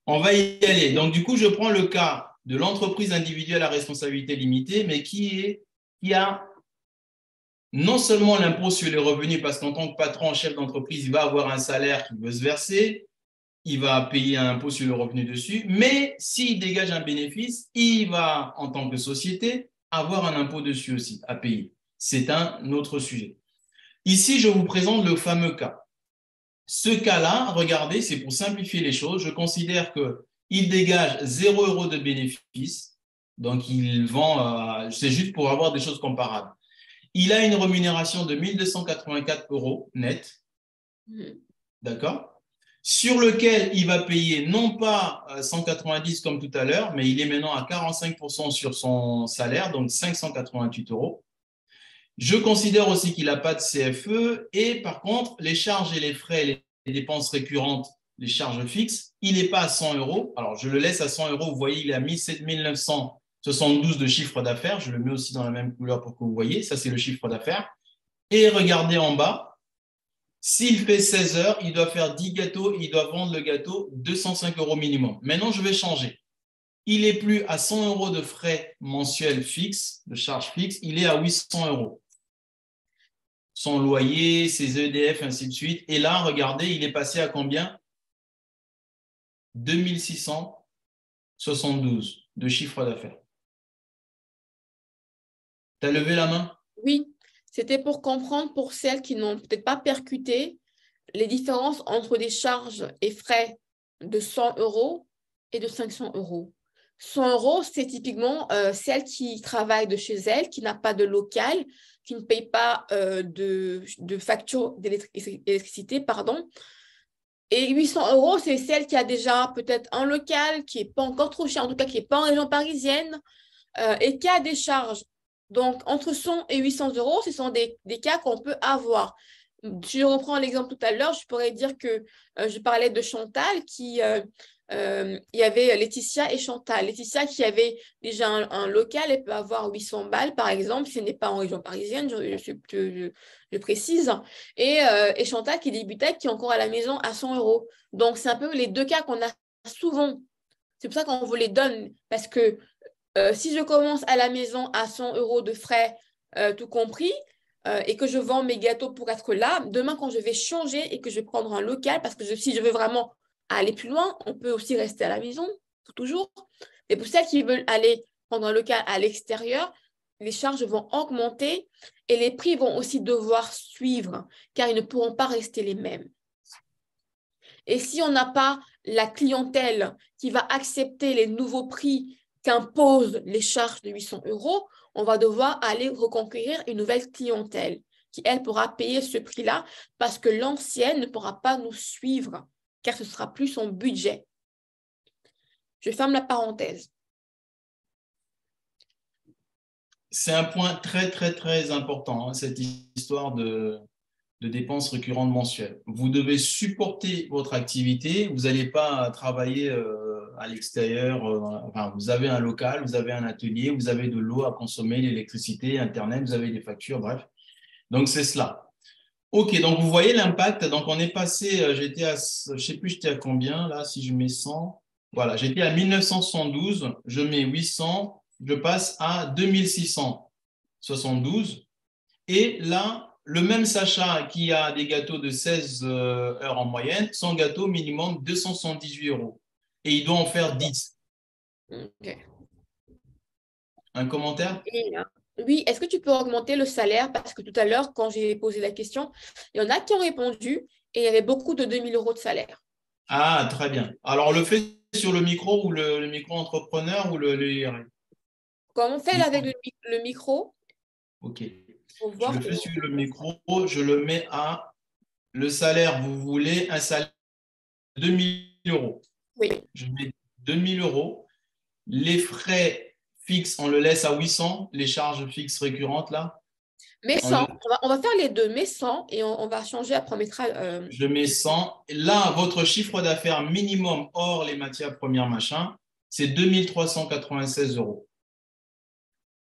On va y aller. Donc, du coup, je prends le cas de l'entreprise individuelle à responsabilité limitée, mais qui a non seulement l'impôt sur les revenus, parce qu'en tant que patron, chef d'entreprise, il va avoir un salaire qui veut se verser, il va payer un impôt sur le revenu dessus, mais s'il dégage un bénéfice, il va, en tant que société, avoir un impôt dessus aussi à payer. C'est un autre sujet. Ici, je vous présente le fameux cas. Ce cas-là, regardez, c'est pour simplifier les choses. Je considère qu'il dégage 0 € de bénéfice. Donc, il vend, c'est juste pour avoir des choses comparables. Il a une rémunération de 1 284 € net. D'accord? Sur lequel il va payer non pas 190 comme tout à l'heure, mais il est maintenant à 45% sur son salaire, donc 588 €. Je considère aussi qu'il n'a pas de CFE et par contre, les charges et les frais, les dépenses récurrentes, les charges fixes, il n'est pas à 100 €. Alors, je le laisse à 100 €. Vous voyez, il est à 7 972 de chiffre d'affaires. Je le mets aussi dans la même couleur pour que vous voyez. Ça, c'est le chiffre d'affaires. Et regardez en bas, s'il fait 16 heures, il doit faire 10 gâteaux et il doit vendre le gâteau 205 € minimum. Maintenant, je vais changer. Il n'est plus à 100 € de frais mensuels fixes, de charges fixes, il est à 800 €. Son loyer, ses EDF, ainsi de suite. Et là, regardez, il est passé à combien? 2672 de chiffre d'affaires. Tu as levé la main? Oui, c'était pour comprendre pour celles qui n'ont peut-être pas percuté les différences entre des charges et frais de 100 € et de 500 €. 100 euros, c'est typiquement celle qui travaille de chez elle, qui n'a pas de local, qui ne paye pas de facture d'électricité, pardon. Et 800 euros, c'est celle qui a déjà peut-être un local, qui n'est pas encore trop cher, en tout cas qui n'est pas en région parisienne, et qui a des charges. Donc, entre 100 et 800 euros, ce sont des cas qu'on peut avoir. Si je reprends l'exemple tout à l'heure, je pourrais dire que je parlais de Chantal, il y avait Laetitia et Chantal. Laetitia qui avait déjà un local, elle peut avoir 800 balles, par exemple, si ce n'est pas en région parisienne, je précise. Et Chantal qui débutait, qui est encore à la maison à 100 euros. Donc, c'est un peu les deux cas qu'on a souvent. C'est pour ça qu'on vous les donne, parce que si je commence à la maison à 100 euros de frais, tout compris, et que je vends mes gâteaux pour être là, demain, quand je vais changer et que je vais prendre un local, parce que si je veux vraiment aller plus loin, on peut aussi rester à la maison, toujours. Mais pour celles qui veulent aller prendre un local à l'extérieur, les charges vont augmenter et les prix vont aussi devoir suivre, car ils ne pourront pas rester les mêmes. Et si on n'a pas la clientèle qui va accepter les nouveaux prix qu'imposent les charges de 800 euros, on va devoir aller reconquérir une nouvelle clientèle qui, elle, pourra payer ce prix-là parce que l'ancienne ne pourra pas nous suivre, car ce ne sera plus son budget. Je ferme la parenthèse. C'est un point très, très, très important, hein, cette histoire de dépenses récurrentes mensuelles. Vous devez supporter votre activité. Vous n'allez pas travailler à l'extérieur. Enfin, vous avez un local, vous avez un atelier, vous avez de l'eau à consommer, l'électricité, Internet, vous avez des factures, bref. Donc, c'est cela. OK, donc vous voyez l'impact. Donc, on est passé, j'étais à, je ne sais plus, j'étais à combien là, si je mets 100. Voilà, j'étais à 1972, je mets 800, je passe à 2672. Et là, le même Sacha qui a des gâteaux de 16 heures en moyenne, son gâteau minimum 278 euros. Et il doit en faire 10. Okay. Un commentaire? Oui, est-ce que tu peux augmenter le salaire? Parce que tout à l'heure, quand j'ai posé la question, il y en a qui ont répondu et il y avait beaucoup de 2000 euros de salaire. Ah, très bien. Alors, on le fait sur le micro ou le micro-entrepreneur ou le IRL? Comme on fait là avec le micro, OK. pour Je voir. le fais sur le micro, je le mets à le salaire, vous voulez un salaire de 2000 euros. Oui. Je mets 2000 euros. Les frais fixes, on le laisse à 800, les charges fixes récurrentes là. Mais 100, on va faire les deux, mais 100, et on va changer après, on mettra. Je mets 100. Là, votre chiffre d'affaires minimum hors les matières premières, machin, c'est 2396 euros.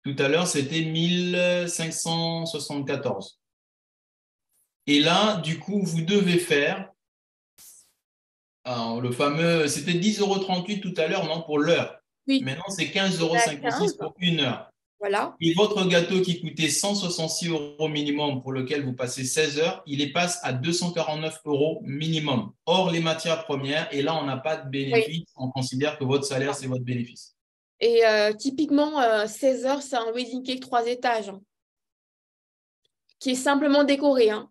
Tout à l'heure, c'était 1574. Et là, du coup, vous devez faire alors, le fameux, c'était 10,38 € tout à l'heure, non, pour l'heure. Oui. Maintenant, c'est 15,56 € pour une heure. Voilà. Et votre gâteau qui coûtait 166 € minimum, pour lequel vous passez 16 heures, il passe à 249 € minimum, hors les matières premières. Et là, on n'a pas de bénéfice. Oui. On considère que votre salaire, c'est votre bénéfice. Et typiquement, 16 heures, c'est un wedding cake 3 étages, hein, qui est simplement décoré. Hein.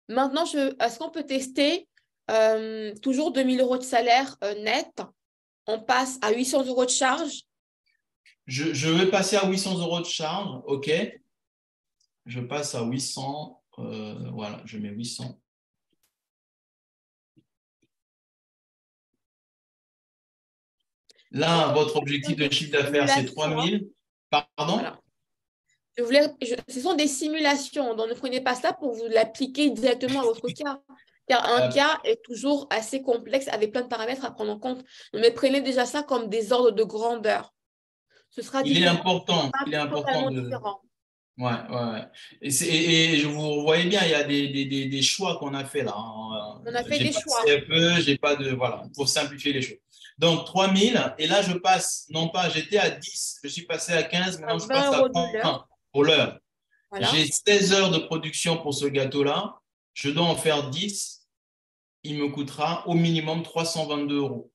Maintenant, est-ce qu'on peut tester toujours 2000 euros de salaire net? On passe à 800 euros de charge. Je vais passer à 800 € de charge, OK. Je passe à 800, voilà, je mets 800. Là, votre objectif de chiffre d'affaires, c'est 3000. Pardon? Voilà. Ce sont des simulations, donc ne prenez pas ça pour vous l'appliquer directement à votre cas. Car un cas est toujours assez complexe avec plein de paramètres à prendre en compte. Mais prenez déjà ça comme des ordres de grandeur. Ce sera il est important de… différent. Ouais. Et je vous voyez bien, il y a des choix qu'on a fait là. On a fait des choix. J'ai pas de… Voilà, pour simplifier les choses. Donc, 3000, et là, je passe, non pas, j'étais à 10, je suis passé à 15, maintenant je passe à 20 pour l'heure. Voilà. J'ai 16 heures de production pour ce gâteau-là, je dois en faire 10, il me coûtera au minimum 322 €.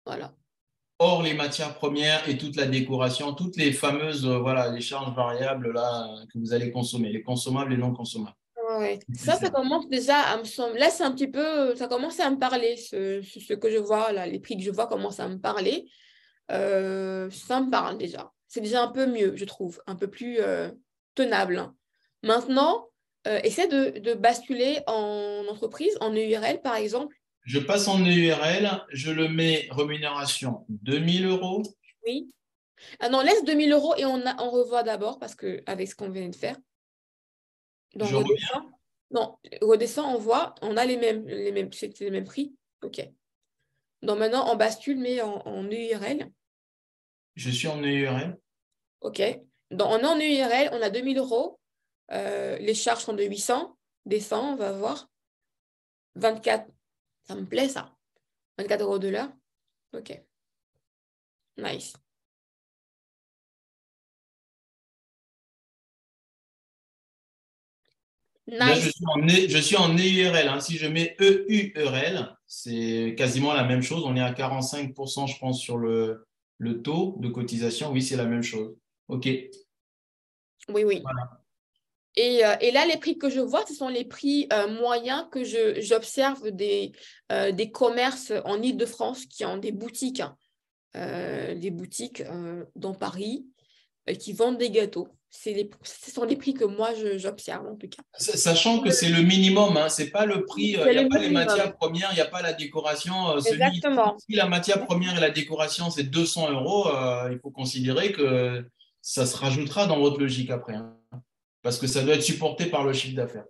Voilà. Hors les matières premières et toute la décoration, toutes les fameuses, voilà, les charges variables là, que vous allez consommer, les consommables et non consommables. Ouais. Ça nécessaire. commence déjà à me sembler. Là, c'est un petit peu. Ça commence à me parler. Ce que je vois, là, les prix que je vois commencent à me parler. Ça me parle déjà. C'est déjà un peu mieux, je trouve. Un peu plus tenable, hein. Maintenant, essaie de basculer en entreprise, en EURL, par exemple. Je passe en EURL, je le mets rémunération 2000 €. Oui. Ah non, laisse 2 000 € et on revoit d'abord parce que avec ce qu'on vient de faire. Donc, Je reviens, redescend. Non, redescend, on voit, on a c'est les mêmes prix. OK. Donc maintenant, on bascule, mais en EURL. je suis en EURL. OK. Donc, on est en EURL, on a 2 000 €. Les charges sont de 800. Descend, on va voir. 24. Ça me plaît, ça. 24 € de l'heure. OK. Nice. Là, Nice. je suis en EURL, hein. Si je mets EURL, c'est quasiment la même chose. On est à 45%, je pense, sur le taux de cotisation. Oui, c'est la même chose. OK. Oui, oui. Voilà. Et là, les prix que je vois, ce sont les prix moyens que j'observe des commerces en Île-de-France qui ont des boutiques dans Paris qui vendent des gâteaux. Ce sont les prix que moi, j'observe en tout cas. Sachant que c'est le minimum, hein, c'est pas le prix, il C'est n'y a le pas les minimum. matières premières, il n'y a pas la décoration. Exactement. Si la matière première et la décoration, c'est 200 €, il faut considérer que ça se rajoutera dans votre logique après, hein, parce que ça doit être supporté par le chiffre d'affaires.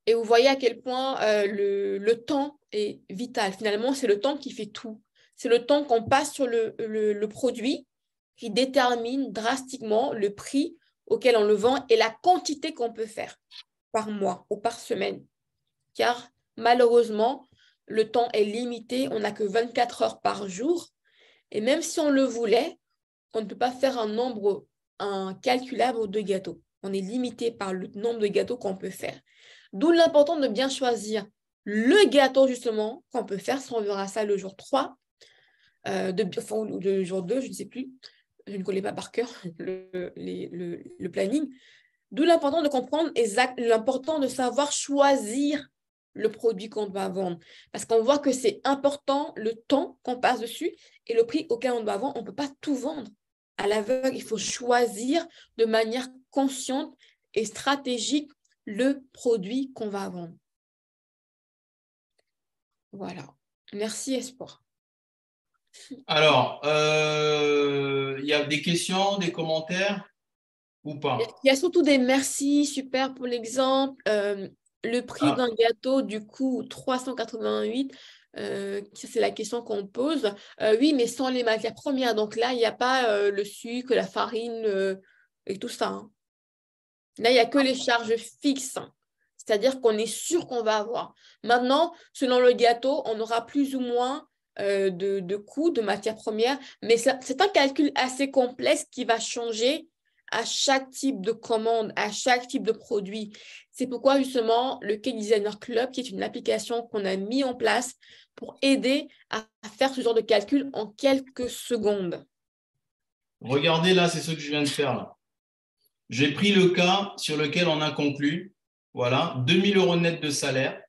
Et vous voyez à quel point le temps est vital. Finalement, c'est le temps qui fait tout. C'est le temps qu'on passe sur le produit qui détermine drastiquement le prix auquel on le vend et la quantité qu'on peut faire par mois ou par semaine. Car malheureusement, le temps est limité. On n'a que 24 heures par jour. Et même si on le voulait, on ne peut pas faire un nombre incalculable de gâteaux. On est limité par le nombre de gâteaux qu'on peut faire. D'où l'important de bien choisir le gâteau justement qu'on peut faire. Si on verra ça le jour 3, ou le jour 2, je ne sais plus. Je ne connais pas par cœur le planning. D'où l'important de comprendre l'important de savoir choisir le produit qu'on doit vendre. Parce qu'on voit que c'est important le temps qu'on passe dessus et le prix auquel on doit vendre. On ne peut pas tout vendre à l'aveugle. Il faut choisir de manière consciente et stratégique le produit qu'on va vendre. Voilà. Merci, Espoir. Alors, il y a des questions, des commentaires ou Il pas? y a surtout des merci, super pour l'exemple. Le prix Ah, d'un gâteau, du coup, 388, c'est la question qu'on pose. Oui, mais sans les matières premières. Donc là, il n'y a pas le sucre, la farine et tout ça, hein. Là, il n'y a que les charges fixes, hein. C'est-à-dire qu'on est sûr qu'on va avoir. Maintenant, selon le gâteau, on aura plus ou moins de coûts, de matières premières, mais c'est un calcul assez complexe qui va changer à chaque type de commande, à chaque type de produit. C'est pourquoi justement le Cake Designer Club, qui est une application qu'on a mis en place pour aider à faire ce genre de calcul en quelques secondes. regardez là, c'est ce que je viens de faire là. J'ai pris le cas sur lequel on a conclu. Voilà, 2000 € net de salaire,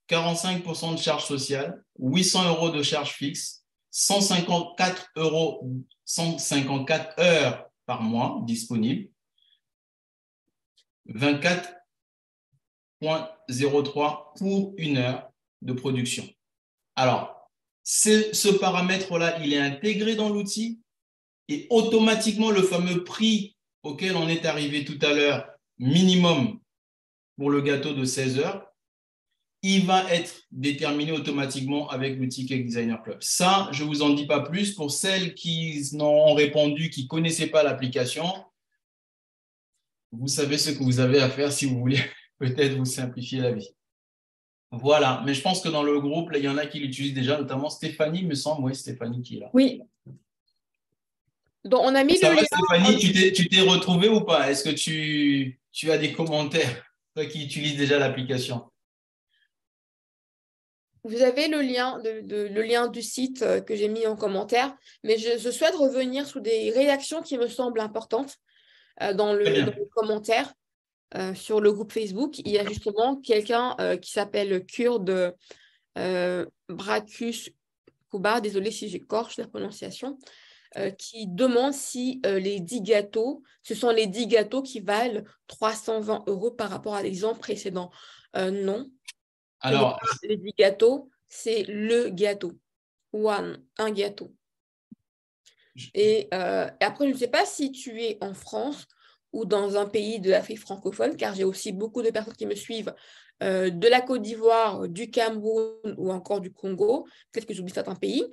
45% de charges sociales, 800 € de charges fixes, 154 heures par mois disponibles, 24,03 pour une heure de production. Alors, ce paramètre-là, il est intégré dans l'outil et automatiquement, le fameux prix auquel on est arrivé tout à l'heure, minimum pour le gâteau de 16 heures, il va être déterminé automatiquement avec l'outil Cake Designer Club. Ça, je ne vous en dis pas plus. Pour celles qui n'ont répondu, qui ne connaissaient pas l'application, vous savez ce que vous avez à faire si vous voulez peut-être vous simplifier la vie. Voilà, mais je pense que dans le groupe, là, il y en a qui l'utilisent déjà, notamment Stéphanie, me semble. Oui, Stéphanie qui est là. Oui. Donc, on a mis Ça le va, lien. Stéphanie, tu t'es retrouvée ou pas? Est-ce que tu as des commentaires, toi qui utilises déjà l'application? Vous avez le lien du site que j'ai mis en commentaire, mais je souhaite revenir sur des réactions qui me semblent importantes Très dans bien. les commentaires. sur le groupe Facebook, il y a justement quelqu'un qui s'appelle Kurde Bracus Kuba, désolé si j'écorche la prononciation, qui demande si les 10 gâteaux, ce sont les 10 gâteaux qui valent 320 € par rapport à l'exemple précédent. Non, ce n'est Alors, pas les 10 gâteaux, c'est le gâteau. Un gâteau. Et après, je ne sais pas si tu es en France ou dans un pays de l'Afrique francophone, car j'ai aussi beaucoup de personnes qui me suivent de la Côte d'Ivoire, du Cameroun ou encore du Congo, peut-être que j'oublie certains pays,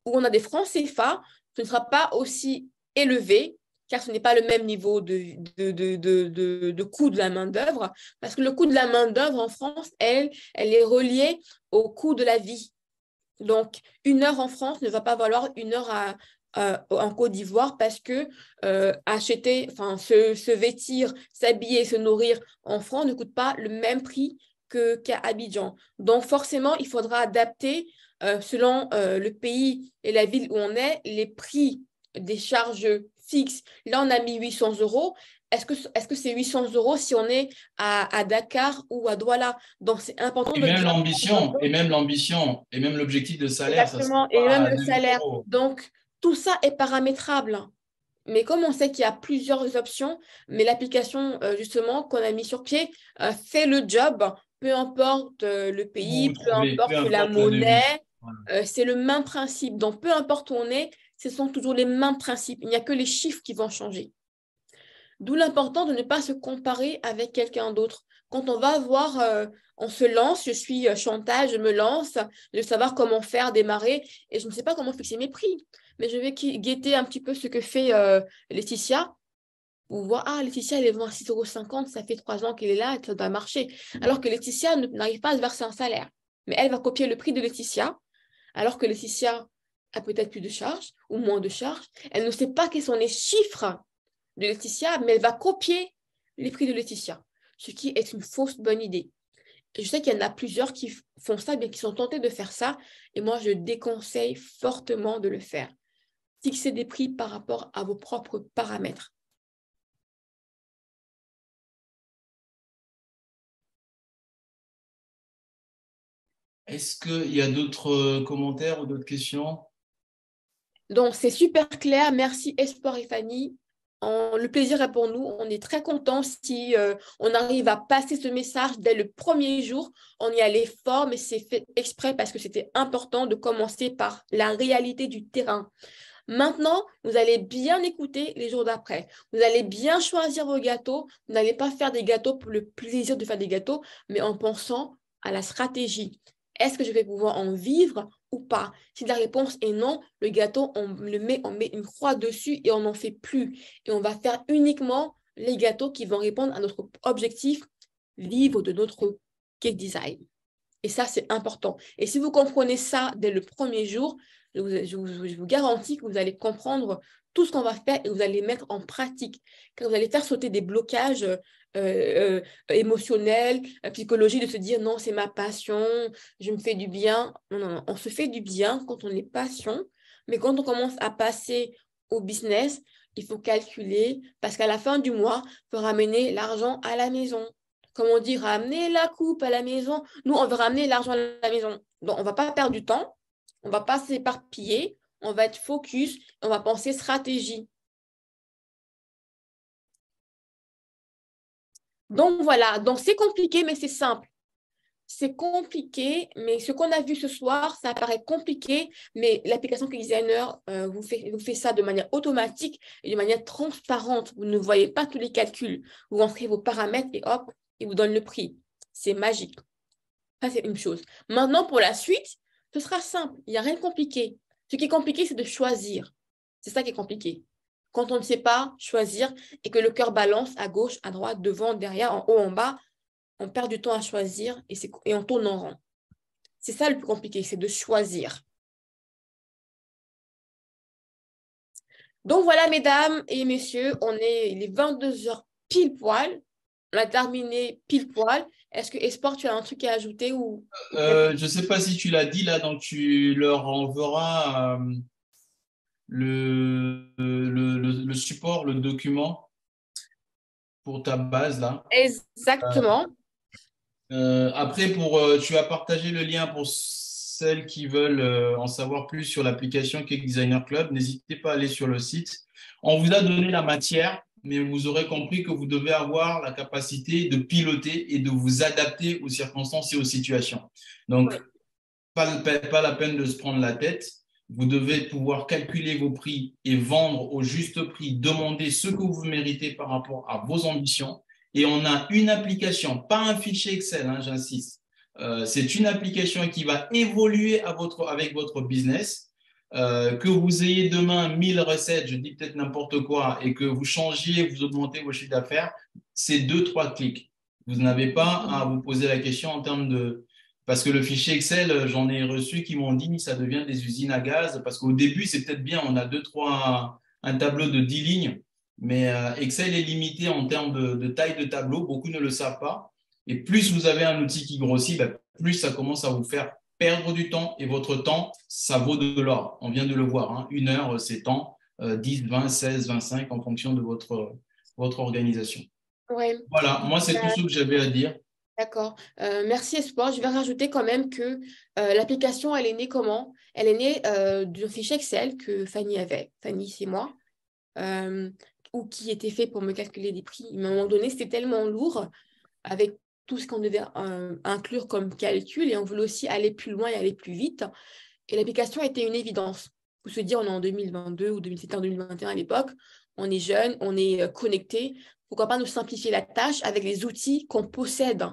où on a des francs CFA, ce ne sera pas aussi élevé, car ce n'est pas le même niveau de coût de la main-d'œuvre, parce que le coût de la main-d'œuvre en France, elle est reliée au coût de la vie. Donc, 1 heure en France ne va pas valoir 1 heure en Côte d'Ivoire parce que acheter, enfin, se vêtir, s'habiller, se nourrir en France ne coûte pas le même prix qu'à Abidjan. Donc, forcément, il faudra adapter selon le pays et la ville où on est, les prix des charges fixes. Là, on a mis 800 €. Est-ce que c'est 800 € si on est à Dakar ou à Douala? Donc, c'est important et de même bien l'ambition, prendre. et même l'objectif de salaire, ça ne sera Exactement, et même pas à le 2000 salaire. euros. Donc, tout ça est paramétrable. Mais comme on sait qu'il y a plusieurs options, mais l'application, justement, qu'on a mis sur pied, fait le job, peu importe le Vous pays, vous peu trouvez, peu importe la importe la devise. monnaie, Voilà. c'est le même principe. Donc, peu importe où on est, ce sont toujours les mêmes principes. Il n'y a que les chiffres qui vont changer. D'où l'important de ne pas se comparer avec quelqu'un d'autre. Quand on va voir, on se lance, je suis Chantal, je me lance, je veux savoir comment faire démarrer et je ne sais pas comment fixer mes prix. Mais je vais guetter un petit peu ce que fait Laetitia pour voir, ah, Laetitia, elle est vend à 6,50 €, ça fait 3 ans qu'elle est là, ça doit marcher. Alors que Laetitia n'arrive pas à se verser un salaire. Mais elle va copier le prix de Laetitia, alors que Laetitia a peut-être plus de charges ou moins de charges. Elle ne sait pas quels sont les chiffres de Laetitia, mais elle va copier les prix de Laetitia, ce qui est une fausse bonne idée. Et je sais qu'il y en a plusieurs qui font ça, bien qui sont tentés de faire ça, et moi je déconseille fortement de le faire. Fixer des prix par rapport à vos propres paramètres. Est-ce qu'il y a d'autres commentaires ou d'autres questions? Donc c'est super clair, merci Espoir et Fanny. Le plaisir est pour nous. On est très contents si on arrive à passer ce message dès le premier jour. On y allait fort, mais c'est fait exprès parce que c'était important de commencer par la réalité du terrain. Maintenant, vous allez bien écouter les jours d'après. Vous allez bien choisir vos gâteaux. Vous n'allez pas faire des gâteaux pour le plaisir de faire des gâteaux, mais en pensant à la stratégie. Est-ce que je vais pouvoir en vivre ou pas? Si la réponse est non, le gâteau, on met une croix dessus et on n'en fait plus. Et on va faire uniquement les gâteaux qui vont répondre à notre objectif, vivre de notre cake design. Et ça, c'est important. Et si vous comprenez ça dès le premier jour, je vous garantis que vous allez comprendre tout ce qu'on va faire et vous allez mettre en pratique. Car vous allez faire sauter des blocages émotionnels, psychologiques, de se dire non, c'est ma passion, je me fais du bien. Non, non, non. On se fait du bien quand on est passion, mais quand on commence à passer au business, il faut calculer parce qu'à la fin du mois, il faut ramener l'argent à la maison. Comme on dit, ramener la coupe à la maison. Nous, on veut ramener l'argent à la maison. Donc, on ne va pas perdre du temps, on ne va pas s'éparpiller, on va être focus, on va penser stratégie. Donc, voilà. Donc, c'est compliqué, mais c'est simple. C'est compliqué, mais ce qu'on a vu ce soir, ça paraît compliqué, mais l'application Designer vous fait ça de manière automatique et de manière transparente. Vous ne voyez pas tous les calculs. Vous rentrez vos paramètres et hop, il vous donne le prix. C'est magique. Ça, c'est une chose. Maintenant, pour la suite, ce sera simple. Il n'y a rien de compliqué. Ce qui est compliqué, c'est de choisir. C'est ça qui est compliqué. Quand on ne sait pas choisir et que le cœur balance à gauche, à droite, devant, derrière, en haut, en bas, on perd du temps à choisir et on tourne en rond. C'est ça le plus compliqué, c'est de choisir. Donc voilà, mesdames et messieurs, il est 22 heures pile poil. On a terminé pile poil. Est-ce que Espoir, tu as un truc à ajouter ou... Je ne sais pas si tu l'as dit là, donc tu leur enverras le support, le document pour ta base là. Exactement. Après, tu as partagé le lien pour celles qui veulent en savoir plus sur l'application Cake Designer Club. N'hésitez pas à aller sur le site. On vous a donné la matière, mais vous aurez compris que vous devez avoir la capacité de piloter et de vous adapter aux circonstances et aux situations. Donc, Ouais. pas la peine de se prendre la tête. Vous devez pouvoir calculer vos prix et vendre au juste prix, demander ce que vous méritez par rapport à vos ambitions. Et on a une application, pas un fichier Excel, hein, j'insiste. C'est une application qui va évoluer avec votre business. Que vous ayez demain 1000 recettes, je dis peut-être n'importe quoi, et que vous changiez, vous augmentez vos chiffres d'affaires, c'est 2-3 clics. Vous n'avez pas à vous poser la question en termes de, parce que le fichier Excel, j'en ai reçu qui m'ont dit ça devient des usines à gaz. Parce qu'au début, c'est peut-être bien, on a un tableau de 10 lignes, mais Excel est limité en termes de taille de tableau. Beaucoup ne le savent pas. Et plus vous avez un outil qui grossit, plus ça commence à vous faire perdre du temps. Et votre temps, ça vaut de l'or. On vient de le voir. Hein. 1 heure, c'est temps. 10, 20, 16, 25 en fonction de votre organisation. Ouais. Voilà, moi, c'est tout ce que j'avais à dire. D'accord. Merci Espoir. Je vais rajouter quand même que l'application, elle est née comment? Elle est née d'un fichier Excel que Fanny avait. Fanny, c'est moi. euh, ou qui était fait pour me calculer des prix. Mais à un moment donné, c'était tellement lourd avec tout ce qu'on devait inclure comme calcul et on voulait aussi aller plus loin et aller plus vite. Et l'application était une évidence. Vous se dire, on est en 2022 ou c'était en 2021 à l'époque, on est jeune, on est connecté. Pourquoi pas nous simplifier la tâche avec les outils qu'on possède?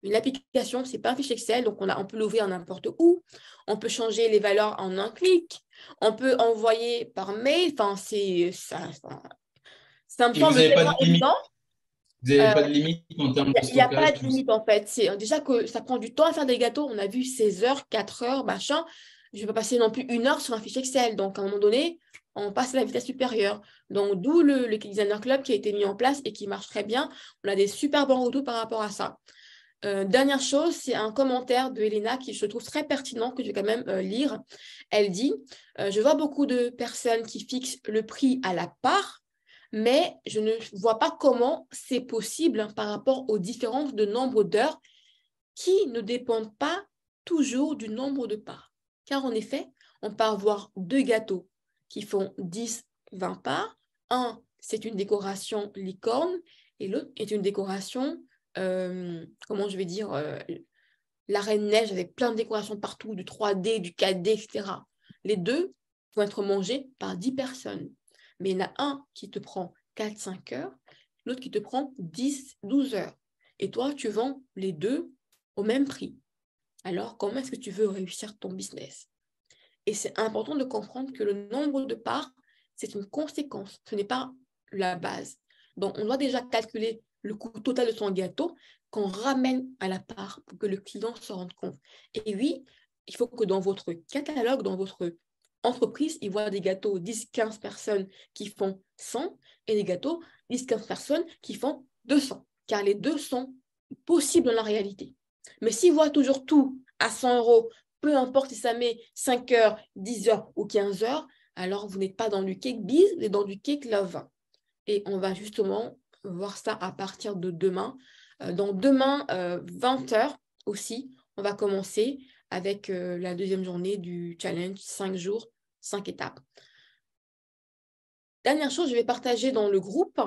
Une application, ce n'est pas un fichier Excel, donc on peut l'ouvrir n'importe où. On peut changer les valeurs en un clic. On peut envoyer par mail. Enfin, ça me Et vous semble n'avez pas de tellement limite. évident. Vous n'avez pas de limite en termes de Il n'y a pas stockage. de limite en fait. C'est déjà que ça prend du temps à faire des gâteaux. On a vu 16 heures, 4 heures, machin. Je ne vais pas passer non plus 1 heure sur un fichier Excel. Donc à un moment donné, on passe à la vitesse supérieure. Donc d'où le Cake Designer Club qui a été mis en place et qui marche très bien. On a des super bons retours par rapport à ça. Dernière chose, c'est un commentaire de Elena qui je trouve très pertinent, que je vais quand même lire. Elle dit, je vois beaucoup de personnes qui fixent le prix à la part, mais je ne vois pas comment c'est possible par rapport aux différences de nombre d'heures qui ne dépendent pas toujours du nombre de parts. Car en effet, on peut avoir 2 gâteaux qui font 10, 20 parts. Un, c'est une décoration licorne et l'autre est une décoration, comment je vais dire, la Reine Neige avec plein de décorations partout, du 3D, du 4D, etc. Les deux vont être mangés par 10 personnes. Mais il y en a un qui te prend 4-5 heures, l'autre qui te prend 10-12 heures. Et toi, tu vends les deux au même prix. Alors, comment est-ce que tu veux réussir ton business? Et c'est important de comprendre que le nombre de parts, c'est une conséquence, ce n'est pas la base. Donc, on doit déjà calculer le coût total de son gâteau qu'on ramène à la part pour que le client se rende compte. Et oui, il faut que dans votre catalogue, dans votre entreprise, il voit des gâteaux 10-15 personnes qui font 100 et des gâteaux 10-15 personnes qui font 200, car les deux sont possibles dans la réalité. Mais s'il voit toujours tout à 100 euros, peu importe si ça met 5 heures, 10 heures ou 15 heures, alors vous n'êtes pas dans du cake biz, vous êtes dans du cake love. Et on va justement voir ça à partir de demain. Donc demain, 20 heures aussi, on va commencer avec la deuxième journée du challenge 5 jours, 5 étapes. Dernière chose, je vais partager dans le groupe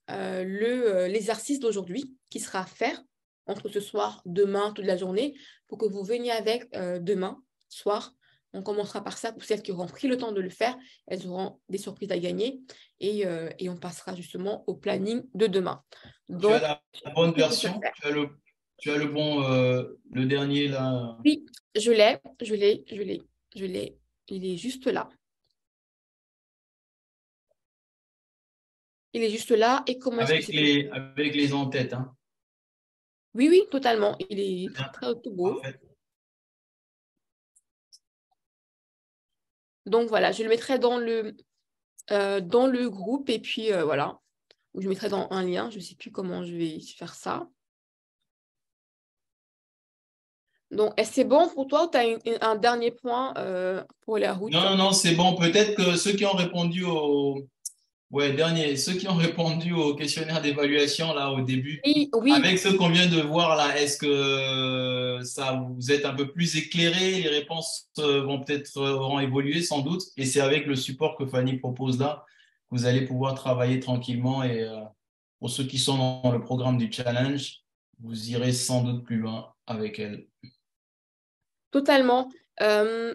l'exercice d'aujourd'hui qui sera à faire entre ce soir, demain, toute la journée, pour que vous veniez avec demain soir. On commencera par ça pour celles qui auront pris le temps de le faire. Elles auront des surprises à gagner et on passera justement au planning de demain. Tu as Donc, la bonne version, tu as le bon, le dernier là. oui, je l'ai. Il est juste là. Il est juste là. Et comment est-ce que c'est possible? Avec les en-têtes. Hein. Oui, oui, totalement. Il est Bien, très, très beau. parfait. Donc voilà, je le mettrai dans le groupe et puis voilà, ou je mettrai dans un lien, je ne sais plus comment je vais faire ça. Donc, est-ce que c'est bon pour toi ou tu as un dernier point pour la route? Non, non, non, c'est bon. Peut-être que ceux qui ont répondu Ouais, dernier. Ceux qui ont répondu au questionnaire d'évaluation là au début, Oui, oui, avec ceux qu'on vient de voir là, est-ce que ça vous êtes un peu plus éclairé? Les réponses vont peut-être auront évolué sans doute. Et c'est avec le support que Fanny propose là que vous allez pouvoir travailler tranquillement. Et pour ceux qui sont dans le programme du challenge, vous irez sans doute plus loin avec elle. totalement.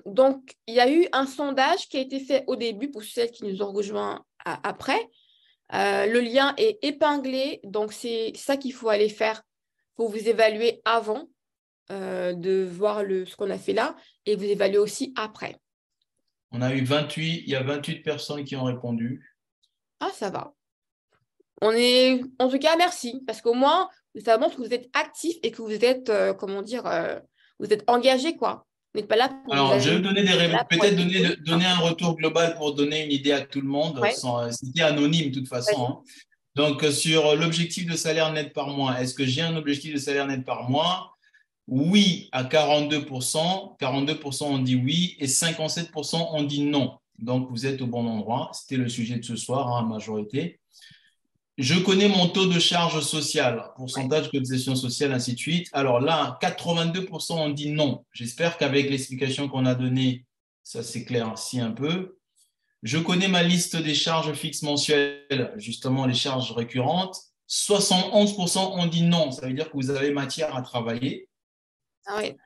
Donc, il y a eu un sondage qui a été fait au début pour celles qui nous ont rejoints après. Le lien est épinglé, donc c'est ça qu'il faut aller faire pour vous évaluer avant de voir ce qu'on a fait là et vous évaluer aussi après. On a eu 28, il y a 28 personnes qui ont répondu. Ah, ça va. En tout cas, merci, parce qu'au moins, ça montre que vous êtes actif et que vous êtes, comment dire, vous êtes engagé, quoi. Vous n'êtes pas là pour vous Alors, je vais amuser, vous donner vous êtes là pour peut-être être utile. donner un retour global pour donner une idée à tout le monde. Ouais, C'était anonyme de toute façon, vas-y. hein. Donc, sur l'objectif de salaire net par mois, est-ce que j'ai un objectif de salaire net par mois? Oui à 42%. 42% ont dit oui et 57% ont dit non. Donc, vous êtes au bon endroit. C'était le sujet de ce soir, hein, majorité. Je connais mon taux de charge sociale, Ouais. pourcentage cotisation sociale, ainsi de suite. Alors là, 82% ont dit non. J'espère qu'avec l'explication qu'on a donnée, ça s'éclaircit un peu. Je connais ma liste des charges fixes mensuelles, justement les charges récurrentes. 71% ont dit non. Ça veut dire que vous avez matière à travailler. Ah ouais.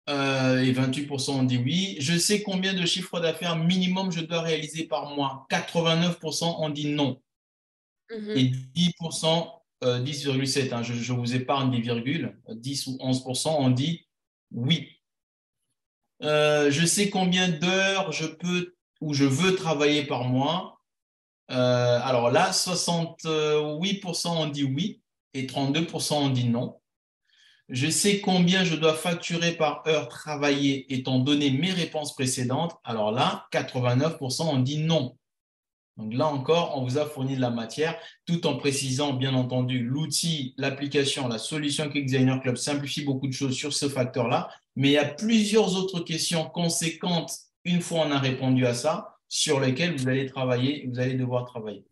Et 28% ont dit oui. Je sais combien de chiffres d'affaires minimum je dois réaliser par mois. 89% ont dit non. Mhm. Et 10%, 10,7, hein, je vous épargne des virgules, 10 ou 11% ont dit oui. Je sais combien d'heures je peux ou je veux travailler par mois. Alors là, 68% ont dit oui et 32% ont dit non. Je sais combien je dois facturer par heure travaillée étant donné mes réponses précédentes. Alors là, 89% ont dit non. Donc là encore, on vous a fourni de la matière, tout en précisant, bien entendu, l'outil, l'application, la solution Quick Designer Club simplifie beaucoup de choses sur ce facteur-là, mais il y a plusieurs autres questions conséquentes, une fois on a répondu à ça, sur lesquelles vous allez travailler, vous allez devoir travailler.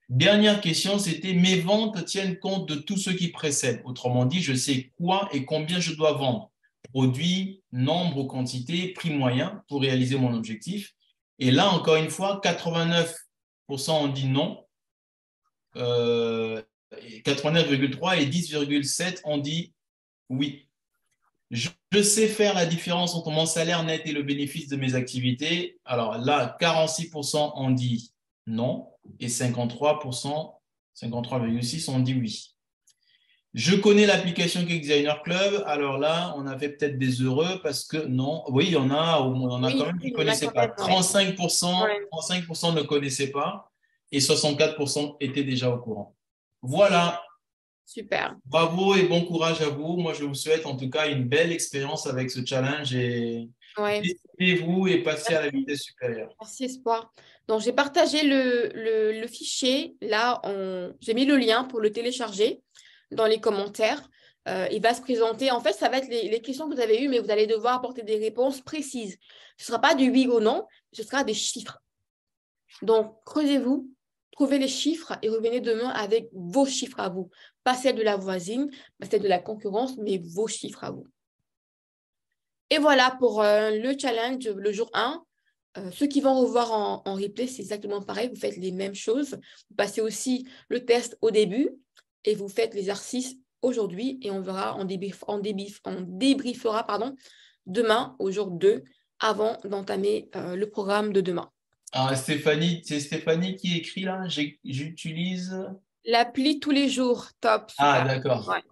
Dernière question, c'était mes ventes tiennent compte de tout ce qui précède. Autrement dit, je sais quoi et combien je dois vendre. Produit, nombre ou quantité, prix moyen pour réaliser mon objectif. Et là, encore une fois, 89% ont dit non, 89,3 et 10,7 ont dit oui. Je sais faire la différence entre mon salaire net et le bénéfice de mes activités. Alors là, 46% ont dit non et 53%, 53,6 ont dit oui. Je connais l'application Cake Designer Club. Alors là, on avait peut-être des heureux parce que non. Oui, on a quand Oui, même qui oui, ne il y en a connaissaient quand pas. même, ouais. 35%, Ouais, 35% ne connaissaient pas et 64% étaient déjà au courant. Voilà. super. Bravo et bon courage à vous. Moi, je vous souhaite en tout cas une belle expérience avec ce challenge et Ouais, décidez-vous et passez à la merci. vitesse supérieure. Merci Espoir. Donc, j'ai partagé le fichier. Là, j'ai mis le lien pour le télécharger dans les commentaires. Il va se présenter. En fait, ça va être les questions que vous avez eues, mais vous allez devoir apporter des réponses précises. Ce ne sera pas du oui ou non, ce sera des chiffres. Donc, creusez-vous, trouvez les chiffres et revenez demain avec vos chiffres à vous. Pas celles de la voisine, pas celles de la concurrence, mais vos chiffres à vous. Et voilà pour le challenge, le jour 1. Ceux qui vont revoir en replay, c'est exactement pareil. Vous faites les mêmes choses. Vous passez aussi le test au début et vous faites l'exercice aujourd'hui et on verra, on débriefera demain au jour 2 avant d'entamer le programme de demain. Ah, Stéphanie, c'est Stéphanie qui écrit là. J'utilise. L'appli tous les jours, top, Ah, super. d'accord. Ouais.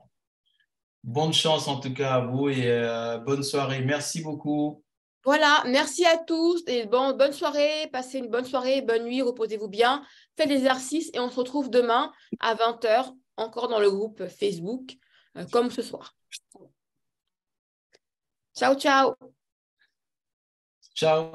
Bonne chance en tout cas à vous et bonne soirée. Merci beaucoup. Voilà, merci à tous et bonne soirée, passez une bonne soirée, bonne nuit, reposez-vous bien, faites l'exercice et on se retrouve demain à 20h, encore dans le groupe Facebook, comme ce soir. Ciao, ciao! Ciao.